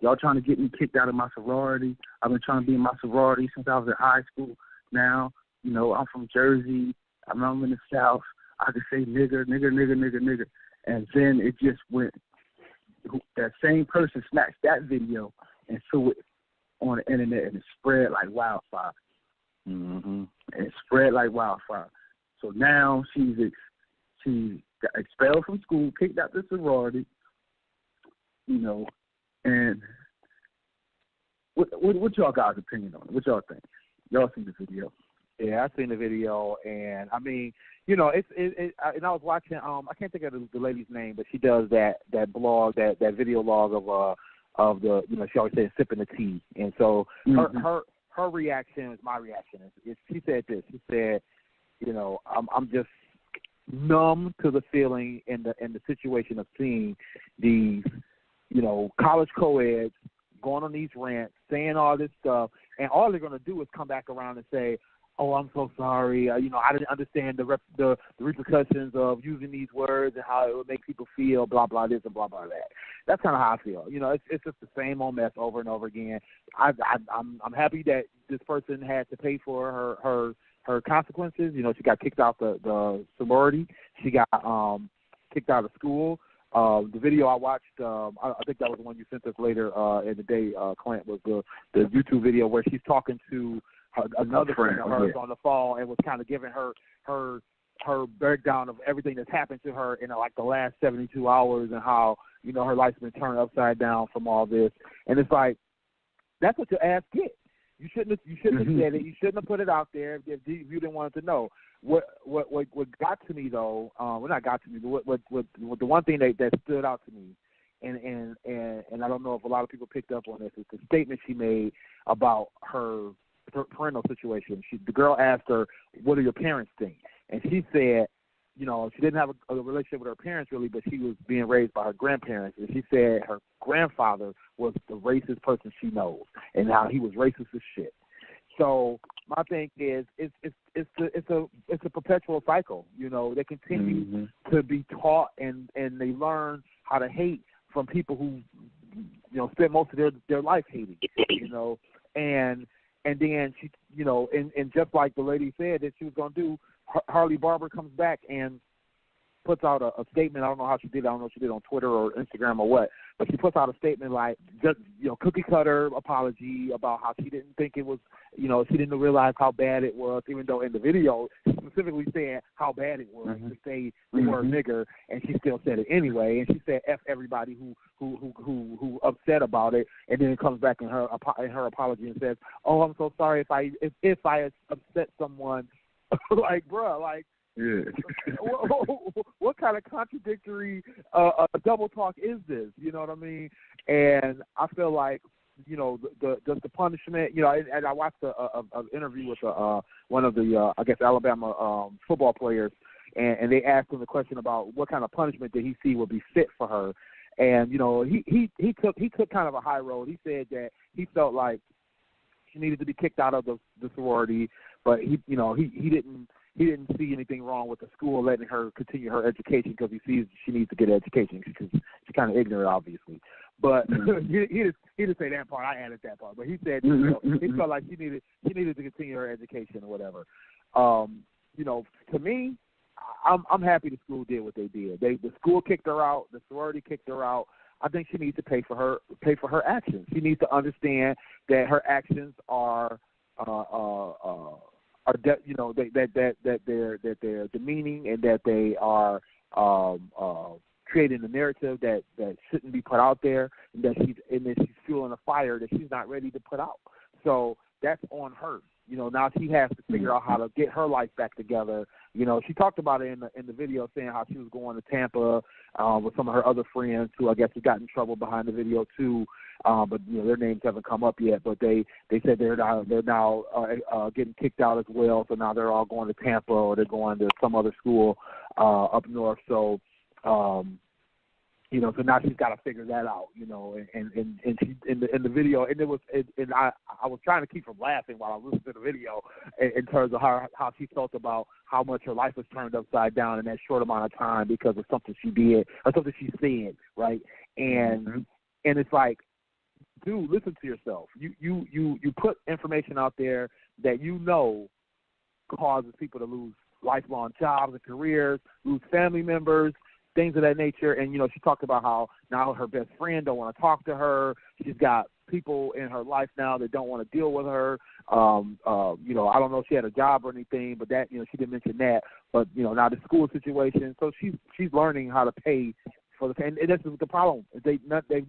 Y'all trying to get me kicked out of my sorority. I've been trying to be in my sorority since I was in high school. Now, I'm from Jersey. I'm in the South. I can say nigger. And then it just went that same person snatched that video and threw it on the internet, and it spread like wildfire.
Mm-hmm.
And it spread like wildfire. So now she got expelled from school, kicked out the sorority, and what y'all guys' opinion on it? What y'all think? Y'all seen the video?
Yeah, I seen the video, and I mean, and I was watching. I can't think of the lady's name, but she does that blog, that video log of the, she always says sipping the tea, and so her reaction is my reaction. She said this. She said, I'm just numb to the feeling and the situation of seeing these, college co-eds going on these rants, saying all this stuff, and all they're going to do is come back around and say, "Oh, I'm so sorry. I didn't understand the repercussions of using these words and how it would make people feel. Blah blah this and blah blah that." That's kind of how I feel. It's just the same old mess over and over again. I'm happy that this person had to pay for her consequences. She got kicked out the sorority. She got kicked out of school. The video I watched, I think that was the one you sent us later in the day, Clint, was the YouTube video where she's talking to another friend of hers on the phone and was kind of giving her breakdown of everything that's happened to her in like the last 72 hours and how, her life's been turned upside down from all this. And it's like, that's what your ass get. You shouldn't have said it. You shouldn't have put it out there if you didn't want it to know. What got to me though, not got to me, but what the one thing that stood out to me, and I don't know if a lot of people picked up on this, is the statement she made about her parental situation. The girl asked her, "What do your parents think?" And she said, she didn't have a relationship with her parents really, but she was being raised by her grandparents. And she said her grandfather was the racist person she knows, and how he was racist as shit. So my thing is, it's a perpetual cycle. They continue to be taught, and they learn how to hate from people who, spend most of their life hating. And then she, and just like the lady said that she was going to do, Harley Barber comes back and puts out a statement. I don't know how she did it. I don't know if she did it on Twitter or Instagram or what, but she puts out a statement like, just, cookie cutter apology about how she didn't think it was, she didn't realize how bad it was, even though in the video she specifically said how bad it was to say the word nigger, and she still said it anyway. And she said F everybody who upset about it, and then comes back in her apology and says, "Oh, I'm so sorry if I upset someone." Like, bruh, like, yeah. What kind of contradictory double talk is this? You know what I mean? And I feel like, the punishment, and I watched an interview with one of the, I guess, Alabama football players, and they asked him the question about what kind of punishment did he see would be fit for her. And, he took kind of a high road. He said that he felt like she needed to be kicked out of the sorority, but he didn't see anything wrong with the school letting her continue her education because he sees she needs to get an education because she's kind of ignorant, obviously. But he didn't say that part. I added that part. But he said he felt like she needed to continue her education or whatever. To me, I'm happy the school did what they did. The school kicked her out. The sorority kicked her out. I think she needs to pay for her actions. She needs to understand that her actions are that they're demeaning and that they are creating a narrative that shouldn't be put out there, and that she's fueling a fire that she's not ready to put out. So that's on her. Now she has to figure out how to get her life back together. She talked about it in the video, saying how she was going to Tampa with some of her other friends who I guess got in trouble behind the video too. But their names haven't come up yet. But they said they're now getting kicked out as well. So now they're all going to Tampa, or they're going to some other school up north. So so now she's got to figure that out, and she in the video, and I was trying to keep from laughing while I listened to the video in terms of how she felt about how much her life was turned upside down in that short amount of time because of something she did or something she said, right? And it's like, dude, listen to yourself. You put information out there that causes people to lose lifelong jobs and careers, lose family members. things of that nature. And, she talked about how now her best friend don't want to talk to her. She's got people in her life now that don't want to deal with her. I don't know if she had a job or anything, but that, she didn't mention that. But, now the school situation. So she's learning how to pay for the, and this is the problem. They've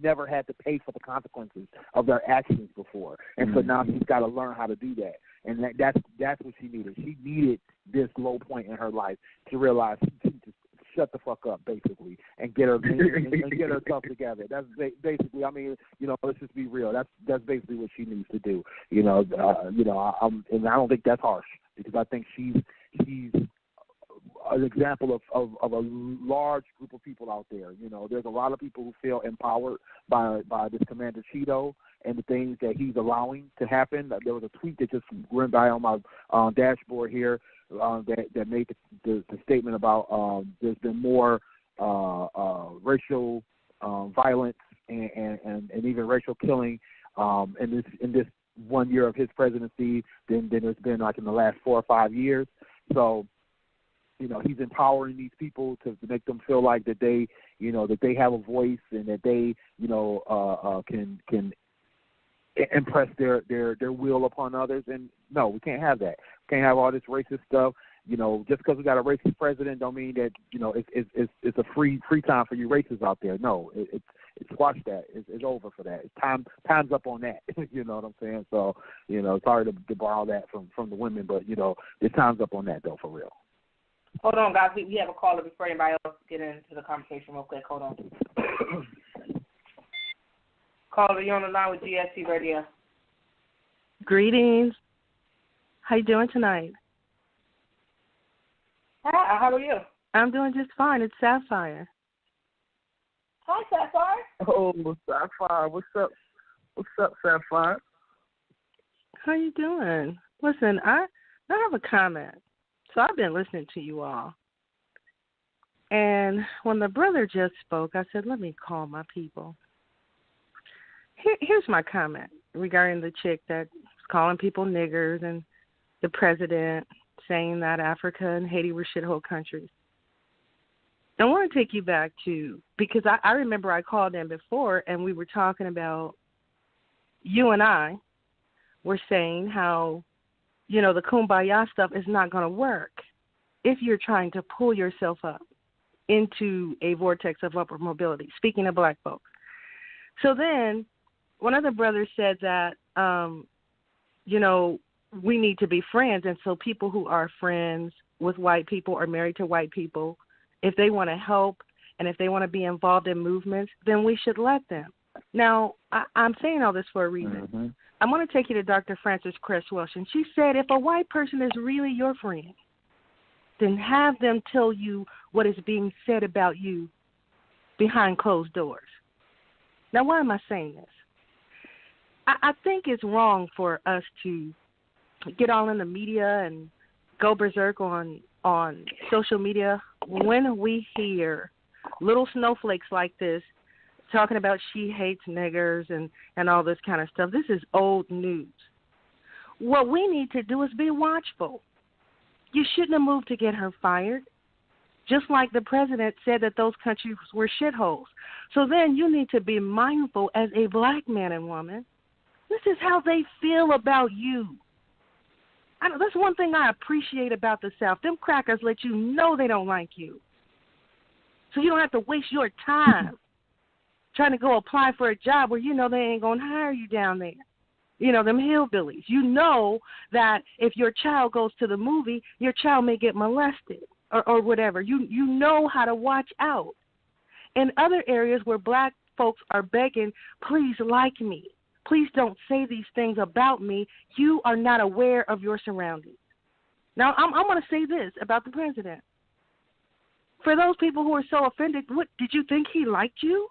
never had to pay for the consequences of their actions before. And so now she's got to learn how to do that. And that's what she needed. She needed this low point in her life to realize she just shut the fuck up, basically, and get herself together. That's basically. I mean, let's just be real. That's basically what she needs to do. And I don't think that's harsh, because I think she's an example of a large group of people out there. There's a lot of people who feel empowered by this Commander Cheeto and the things that he's allowing to happen. There was a tweet that just went by on my dashboard here that made the statement about there's been more racial violence and even racial killing in this 1 year of his presidency than there's been like in the last 4 or 5 years. So, he's empowering these people to make them feel like that they, that they have a voice and that they, can impress their will upon others. And no, we can't have that. We can't have all this racist stuff. Just because we got a racist president don't mean that, it's a free time for you racists out there. No, it's squash that. It's over for that. Time's up on that. You know what I'm saying? So, sorry to borrow that from the women, but, the time's up on that, though, for real.
Hold on, guys. We have a caller before anybody else get into the conversation real quick. Hold on. Caller, you're on the line with GST Radio.
Greetings. How you doing tonight?
Hi, how are you?
I'm doing just fine. It's Sapphire.
Hi, Sapphire.
Oh, Sapphire. What's up? What's up, Sapphire?
How you doing? Listen, I have a comment. So I've been listening to you all. And when the brother just spoke, I said, let me call my people. Here's my comment regarding the chick that's calling people niggers and the president saying that Africa and Haiti were shithole countries. I want to take you back to, because I remember I called in before and we were talking about, you and I were saying how, the kumbaya stuff is not going to work if you're trying to pull yourself up into a vortex of upward mobility, speaking of black folks. So then one of the brothers said that, we need to be friends. And so people who are friends with white people or married to white people, if they want to help and if they want to be involved in movements, then we should let them. Now, I'm saying all this for a reason. Mm-hmm. I'm going to take you to Dr. Frances Cress Welsh, and she said if a white person is really your friend, then have them tell you what is being said about you behind closed doors. Now, why am I saying this? I think it's wrong for us to get all in the media and go berserk on social media when we hear little snowflakes like this talking about she hates niggers and all this kind of stuff. This is old news. What we need to do is be watchful. You shouldn't have moved to get her fired, just like the president said that those countries were shitholes. So then you need to be mindful as a black man and woman. This is how they feel about you. That's one thing I appreciate about the South. Them crackers let you know they don't like you. So you don't have to waste your time trying to go apply for a job where you know they ain't going to hire you down there. Them hillbillies. You know that if your child goes to the movie, your child may get molested or whatever. You know how to watch out. In other areas where black folks are begging, please like me. Please don't say these things about me. You are not aware of your surroundings. Now, I'm going to say this about the president. For those people who are so offended, what did you think he liked you?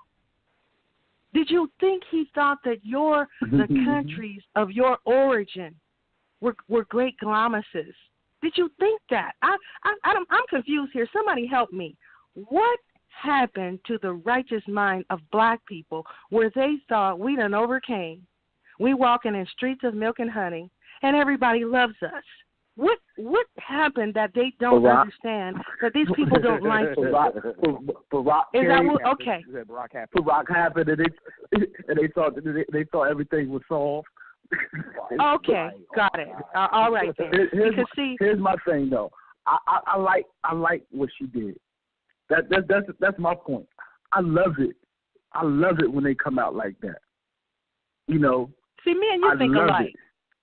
Did you think he thought that the countries of your origin were great glamousses? Did you think that? I'm confused here. Somebody help me. What happened to the righteous mind of black people where they thought we done overcame? We walking in streets of milk and honey, and everybody loves us. What happened that they don't understand that these people don't like you?
Barack
is that what, okay?
Barack happened, and they thought everything was solved.
Okay, got it. All right.
Here's my thing though. I like what she did. That's my point. I love it. I love it when they come out like that. You know.
See, me and you think alike.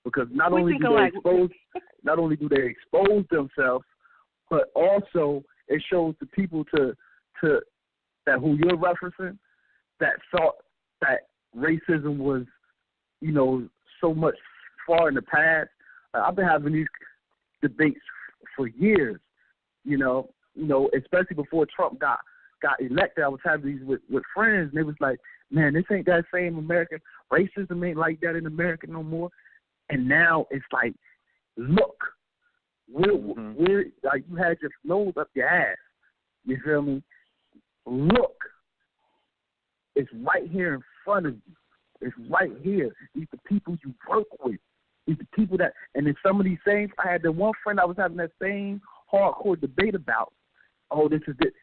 Because not only do they expose themselves, but also it shows the people to that who you're referencing that thought that racism was, you know, so much far in the past. I've been having these debates for years, you know, especially before Trump got elected. I was having these with friends, and they was like, man, this ain't that same American. Racism ain't like that in America no more. And now it's like, look, we're like, you had your nose up your ass. You feel me? Look, it's right here in front of you. It's right here. These the people you work with. These the people that, and then some of these same, I had the one friend I was having that same hardcore debate about. Oh, this is it.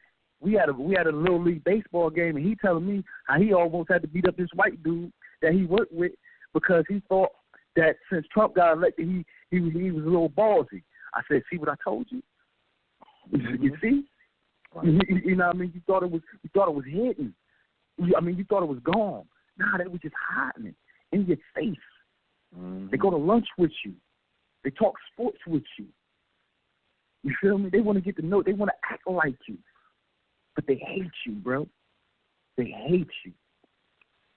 We had a little league baseball game, and he telling me how he almost had to beat up this white dude that he worked with because he thought that since Trump got elected, he was a little ballsy. I said, see what I told you? You see? Right. You know what I mean? You thought it was hidden. You thought it was gone. Nah, they were just hiding it in your face. Mm-hmm. They go to lunch with you. They talk sports with you. You feel me? They want to get to know. They want to act like you, but they hate you, bro. They hate you.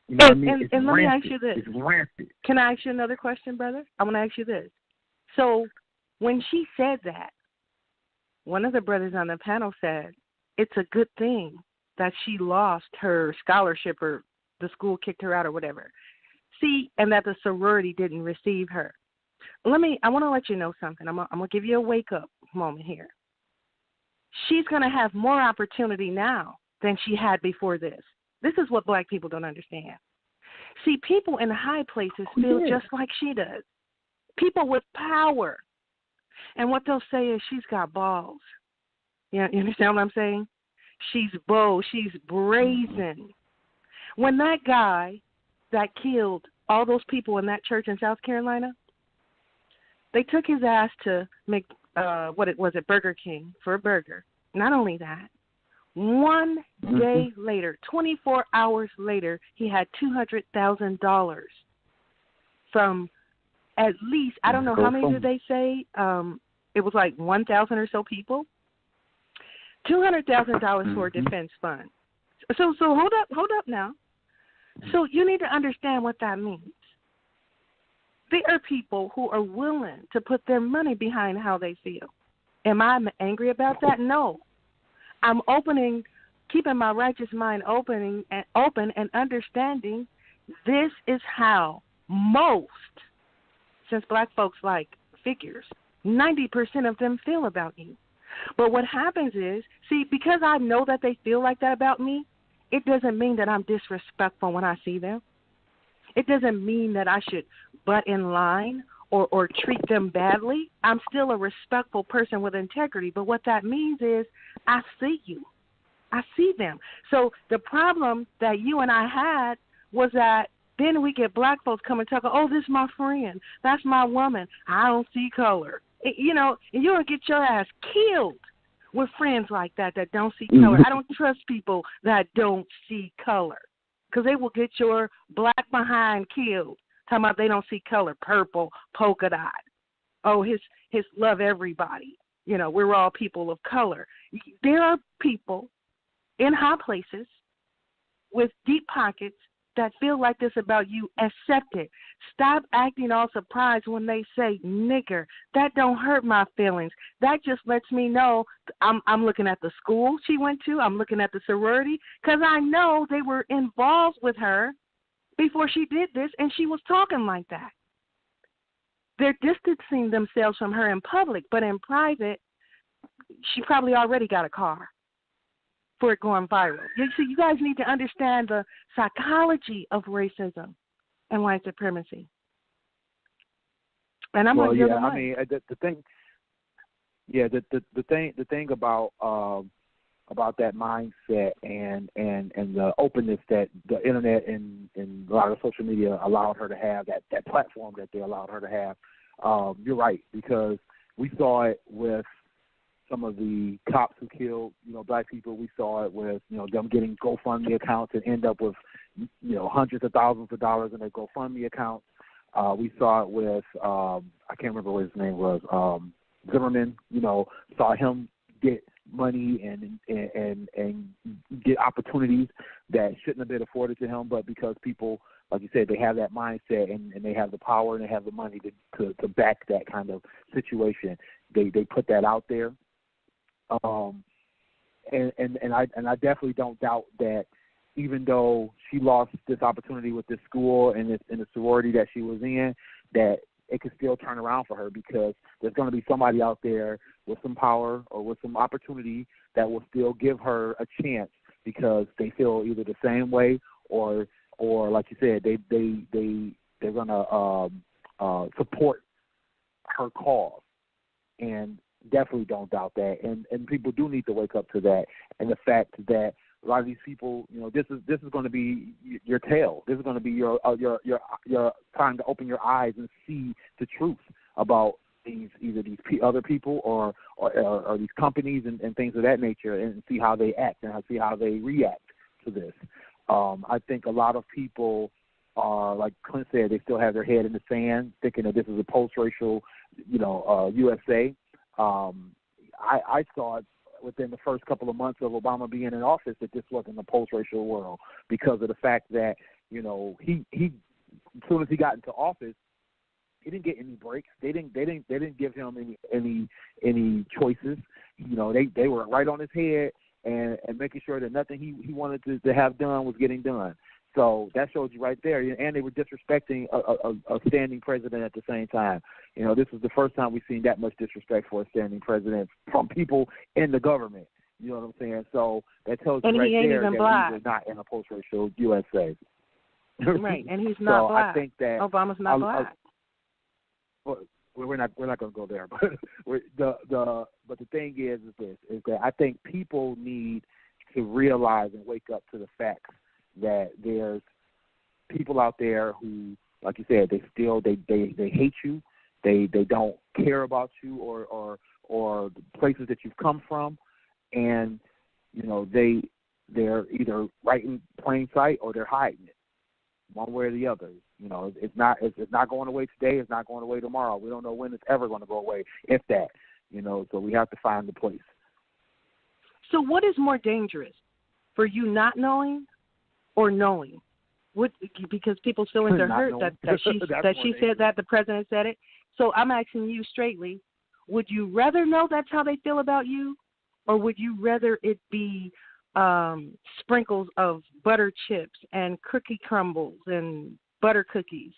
You know what I mean?
And let me ask you this.
It's rampant.
Can I ask you another question, brother? I want to ask you this. So when she said that, one of the brothers on the panel said, it's a good thing that she lost her scholarship or the school kicked her out or whatever. See, and that the sorority didn't receive her. I want to let you know something. I'm going to give you a wake-up moment here. She's going to have more opportunity now than she had before this. This is what black people don't understand. See, people in high places feel just like she does. People with power. And what they'll say is she's got balls. You understand what I'm saying? She's bold. She's brazen. When that guy that killed all those people in that church in South Carolina, they took his ass to make, Burger King for a burger. Not only that, one day later, 24 hours later, he had $200,000 from at least, I don't know how many did they say, it was like 1,000 or so people. $200,000 for a defense fund. So hold up now. So you need to understand what that means. There are people who are willing to put their money behind how they feel. Am I angry about that? No. I'm keeping my righteous mind open and understanding this is how most, since black folks like figures, 90% of them feel about you. But what happens is, see, because I know that they feel like that about me, it doesn't mean that I'm disrespectful when I see them. It doesn't mean that I should butt in line or treat them badly. I'm still a respectful person with integrity. But what that means is I see you. I see them. So the problem that you and I had was that then we get black folks come and talk, oh, this is my friend. That's my woman. I don't see color. And you'll get your ass killed with friends like that don't see color. I don't trust people that don't see color because they will get your black behind killed. Talking about they don't see color, purple, polka dot. Oh, his love everybody. We're all people of color. There are people in high places with deep pockets that feel like this about you. Accept it. Stop acting all surprised when they say nigger. That don't hurt my feelings. That just lets me know I'm looking at the school she went to. I'm looking at the sorority because I know they were involved with her before she did this, and she was talking like that. They're distancing themselves from her in public, but in private, she probably already got a car for it going viral. You guys need to understand the psychology of racism and white supremacy. And I'm going to
I mean, the thing, Yeah, the thing about that mindset and the openness that the internet and a lot of social media allowed her to have, that platform that they allowed her to have. You're right, because we saw it with some of the cops who killed, black people. We saw it with, them getting GoFundMe accounts and end up with, hundreds of thousands of dollars in their GoFundMe accounts. We saw it with, I can't remember what his name was, Zimmerman. Saw him get money and get opportunities that shouldn't have been afforded to him, but because people, like you said, they have that mindset and they have the power and they have the money to back that kind of situation, they put that out there. And I definitely don't doubt that even though she lost this opportunity with this school and the sorority that she was in, that it could still turn around for her, because there's going to be somebody out there with some power or with some opportunity that will still give her a chance, because they feel either the same way or like you said, they're going to support her cause. And definitely don't doubt that. And people do need to wake up to that, and the fact that a lot of these people, this is going to be your tale. This is going to be your time to open your eyes and see the truth about these other people or these companies and things of that nature, and see how they act and see how they react to this. I think a lot of people are, like Clint said, they still have their head in the sand, thinking that this is a post-racial, USA. I saw it within the first couple of months of Obama being in office that this wasn't a post-racial world, because of the fact that, he as soon as he got into office, he didn't get any breaks. They didn't give him any choices. They were right on his head and making sure that nothing he wanted to have done was getting done. So that shows you right there. And they were disrespecting a standing president at the same time. This is the first time we've seen that much disrespect for a standing president from people in the government. You know what I'm saying? So that tells you right there that
black.
we were not in a post-racial USA.
Right, and he's not
so
black.
I think that
Obama's not black.
We're not going to go there, but the thing is that I think people need to realize and wake up to the facts that there's people out there who, like you said, they hate you, they don't care about you or the places that you've come from, and they're either right in plain sight or they're hiding it, one way or the other. It's not going away today. It's not going away tomorrow. We don't know when it's ever going to go away, if that. So we have to find the place.
So what is more dangerous, for you not knowing or knowing? Because people's feelings are hurt that she said that, the president said it. So I'm asking you straightly, would you rather know that's how they feel about you, or would you rather it be sprinkles of butter chips and cookie crumbles and butter cookies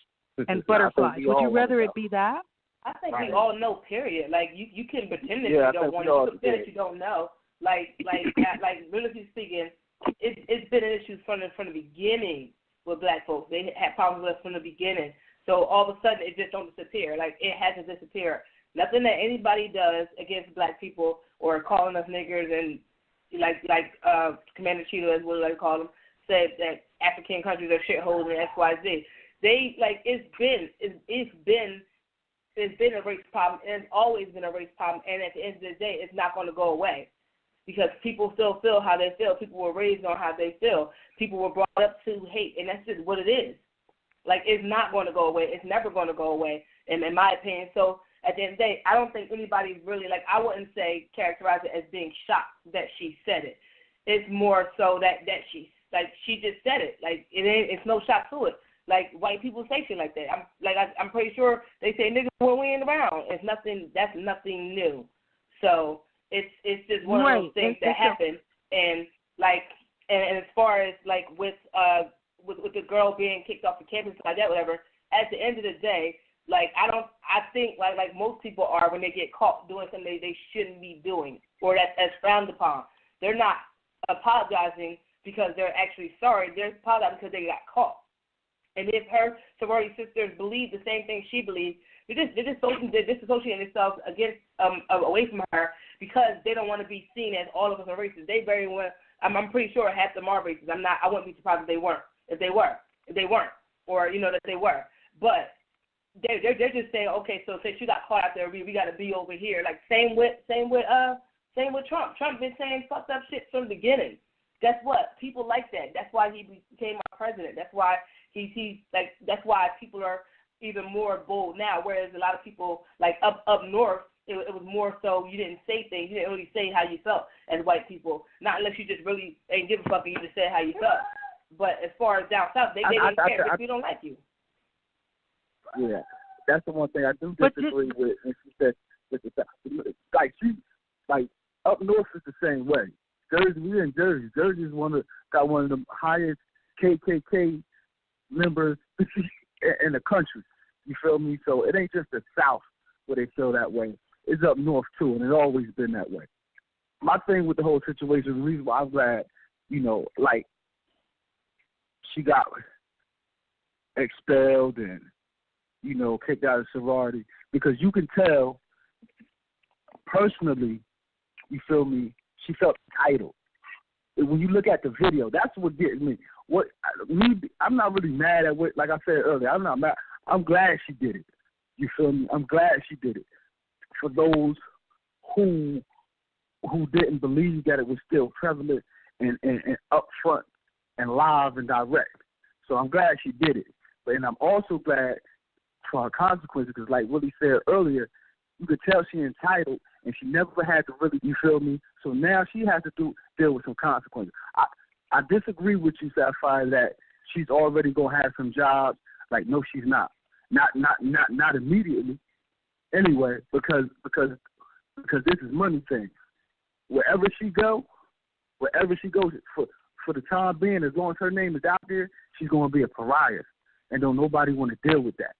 and butterflies? Would you rather it be that?
I think we all know, period. Like, you can pretend that you don't want to. You can pretend that you don't know. Like realistically speaking, it's been an issue from the beginning with black folks. They had problems with us from the beginning. So all of a sudden, it just don't disappear. Like, it hasn't disappeared. Nothing that anybody does against black people or calling us niggers and like Commander Cheeto, as what I call them, said that African countries are shitholes and XYZ. They it's been a race problem, and it's always been a race problem. And at the end of the day, it's not going to go away, because people still feel how they feel. People were raised on how they feel. People were brought up to hate, and that's just what it is. Like, it's not going to go away. It's never going to go away, in my opinion. So at the end of the day, I don't think anybody's really, I wouldn't say characterize it as being shocked that she said it. It's more so that she just said it. It's no shock to it. White people say shit like that. I'm pretty sure they say niggas when we ain't around. That's nothing new. So it's just one of those things that happen. And as far as with the girl being kicked off the campus like that, whatever. At the end of the day, I think most people are when they get caught doing something they shouldn't be doing, or that's frowned upon. They're not apologizing because they're actually sorry. They're apologizing because they got caught. And if her sorority sisters believe the same thing she believes, they're disassociating themselves away from her because they don't want to be seen as all of us are racist. They very well, I'm pretty sure half of them are racist. I wouldn't be surprised if they weren't. If they weren't, or that they were. But they're just saying, okay, so since you got caught out there, we got to be over here. Like same with Trump. Trump been saying fucked up shit from the beginning. Guess what? People like that. That's why he became our president. That's why that's why people are even more bold now. Whereas a lot of people like up north, it was more so you didn't say things. You didn't really say how you felt as white people. Not unless you just really ain't give a fuck and you just said how you felt. But as far as down south, they didn't care if we don't like you.
Yeah, that's the one thing I do disagree with. And she said, like up north is the same way. Jersey, we're in Jersey. Jersey is got one of the highest KKK members in the country. You feel me? So it ain't just the South where they feel that way. It's up north too, and it's always been that way. My thing with the whole situation, the reason why I'm glad, like she got expelled and kicked out of sorority, because you can tell personally, you feel me, she felt entitled. When you look at the video, that's what gets me. I'm not really mad at what, like I said earlier, I'm not mad. I'm glad she did it. You feel me? I'm glad she did it. For those who didn't believe that it was still prevalent and upfront and live and direct. So I'm glad she did it. And I'm also glad for her consequences, because like Willie said earlier, you could tell she's entitled and she never had to really, you feel me? So now she has to deal with some consequences. I disagree with you, Sapphire, that she's already going to have some jobs. Like, no, she's not. Not immediately. Anyway, because this is money thing. Wherever she goes, for the time being, as long as her name is out there, she's going to be a pariah, and don't nobody want to deal with that.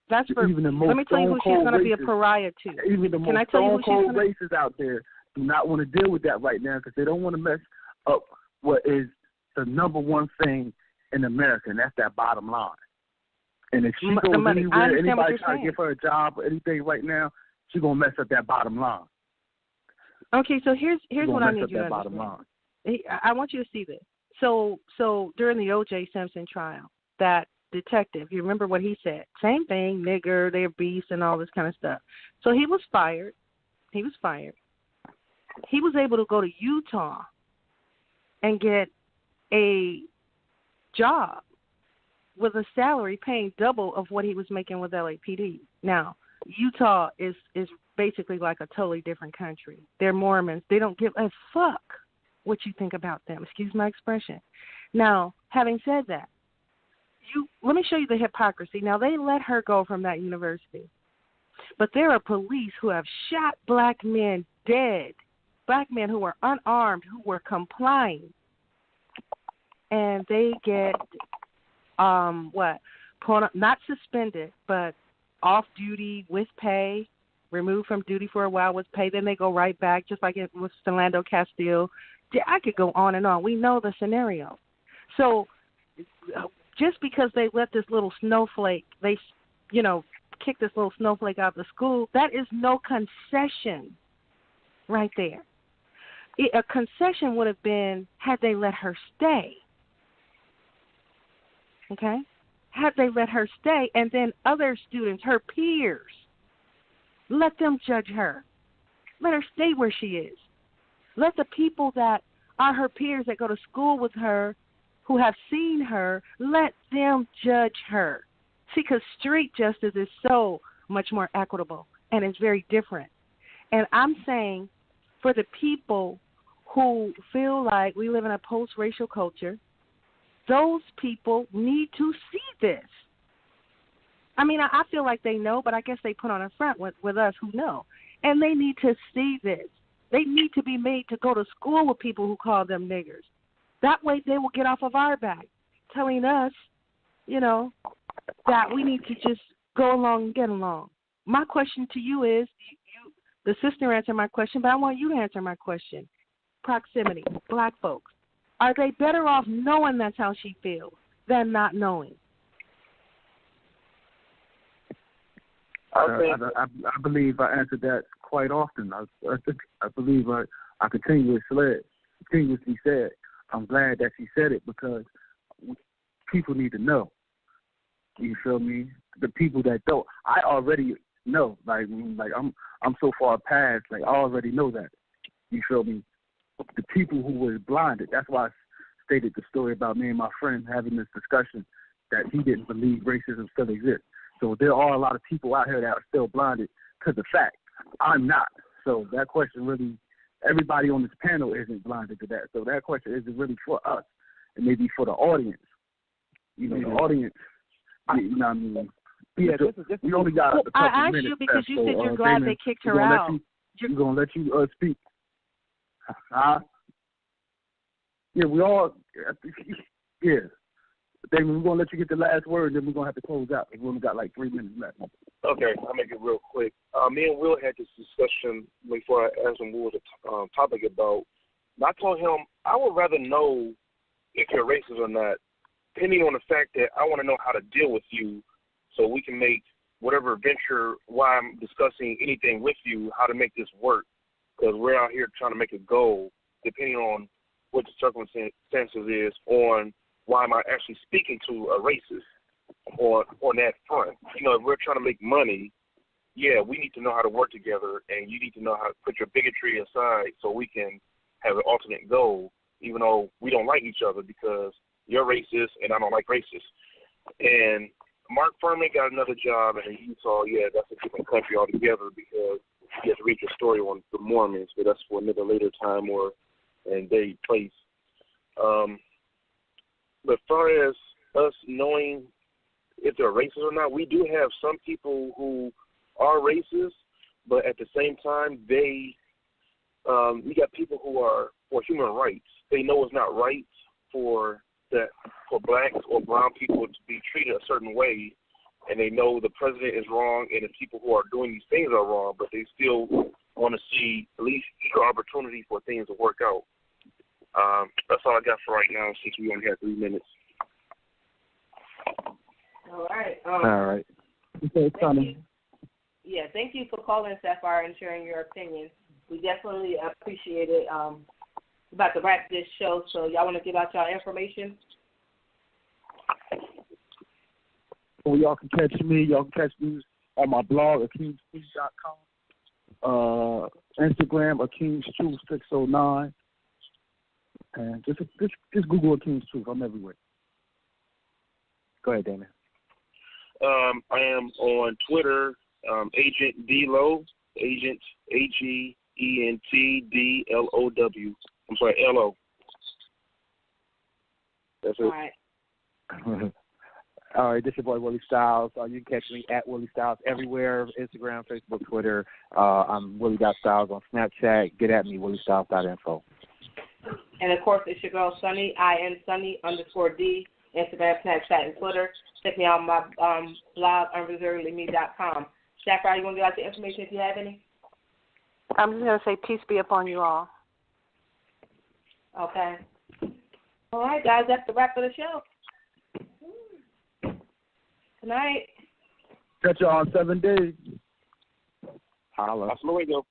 That's for.
Even the most
let me tell you who she's going to be a pariah to.
Even the most stone-cold racists out there do not want to deal with that right now because they don't want to mess up what is the number one thing in America, and that's that bottom line. And if she goes anywhere, anybody trying to give her a job or anything right now, she's going to mess up that bottom line.
Okay, so here's what I need you to understand. I want you to see this. So during the O.J. Simpson trial, that detective, you remember what he said? Same thing, nigger, they're beasts and all this kind of stuff. So he was fired. He was able to go to Utah and get a job with a salary paying double of what he was making with LAPD. Now, Utah is basically like a totally different country. They're Mormons. They don't give a fuck what you think about them. Excuse my expression. Now, having said that, let me show you the hypocrisy. Now, they let her go from that university, but there are police who have shot black men dead, black men who were unarmed, who were complying, and they get not suspended, but off duty with pay, removed from duty for a while with pay. Then they go right back, just like it was Philando Castile. I could go on and on. We know the scenario. So just because they let this little snowflake, kick this little snowflake out of the school, that is no concession right there. A concession would have been had they let her stay. Okay? Had they let her stay, and then other students, her peers, let them judge her. Let her stay where she is. Let the people that are her peers that go to school with her, who have seen her, let them judge her. See, because street justice is so much more equitable, and it's very different. And I'm saying for the people who feel like we live in a post-racial culture, those people need to see this. I mean, I feel like they know, but I guess they put on a front with us who know. And they need to see this. They need to be made to go to school with people who call them niggers. That way they will get off of our back, telling us, that we need to just go along and get along. My question to you is, the sister answered my question, but I want you to answer my question. Proximity, black folks. Are they better off knowing that's how she feels than not knowing?
I believe I answered that quite often. I believe I continuously said, I'm glad that she said it because people need to know. You feel me? The people that don't, I already know. Like I'm so far past. Like I already know that. You feel me? The people who were blinded. That's why I stated the story about me and my friend having this discussion that he didn't believe racism still exists. So there are a lot of people out here that are still blinded to the fact. I'm not. So that question really, everybody on this panel isn't blinded to that. So that question isn't really for us. It may be for the audience. You know, the audience. You know what I mean?
Yeah,
we only got a couple
I asked
minutes.
you because you said you're glad
Damon,
they kicked her out.
We're going to let you speak. Huh? Yeah, we all, yeah. Damon, we're going to let you get the last word, and then we're going to have to close out. We've only got like 3 minutes left.
Okay, I'll make it real quick. Me and Will had this discussion before I asked him what was the topic about. And I told him I would rather know if you're racist or not, depending on the fact that I want to know how to deal with you so we can make whatever venture, why I'm discussing anything with you, how to make this work. Because we're out here trying to make a goal, depending on what the circumstances is, on why am I actually speaking to a racist on that front. You know, if we're trying to make money, yeah, we need to know how to work together, and you need to know how to put your bigotry aside so we can have an alternate goal, even though we don't like each other because you're racist and I don't like racists. And Mark Furman got another job in Utah. Yeah, that's a different country altogether because you have to read your story on the Mormons, but that's for another later time or and day, place. But as far as us knowing if they're racist or not, we do have some people who are racist, but at the same time, we got people who are for human rights. They know it's not right for blacks or brown people to be treated a certain way, and they know the president is wrong and the people who are doing these things are wrong, but they still want to see at least the opportunity for things to work out. That's all I got for right now since we only have 3 minutes.
All right.
All right.
Thank you. Yeah, thank you for calling, Sapphire, and sharing your opinion. We definitely appreciate it. About to wrap this show, so y'all want to give out y'all information?
Well, y'all can catch me on my blog at kingstruth.com, Instagram akingstruth609, and just Google King's Truth. I'm everywhere. Go ahead, Damon.
I am on Twitter, Agent D-Low, Agent AGENTDLOW. I'm sorry, LO. That's it.
All right.
All right, this is your boy Willie Styles. You can catch me at Willie Styles everywhere, Instagram, Facebook, Twitter. I'm Willie.Styles on Snapchat. Get at me, WillieStyles.info.
And, of course, it's your girl, Sunny, INSunny_D, Instagram, Snapchat, and Twitter. Check me out on my blog, unreservedlyme.com. Sapphire, you want to give out the information if you have any?
I'm just going to say peace be upon you all.
Okay. All right, guys, that's the wrap of the show. Good night.
Catch y'all on 7 days.
Holla.
Hasta luego.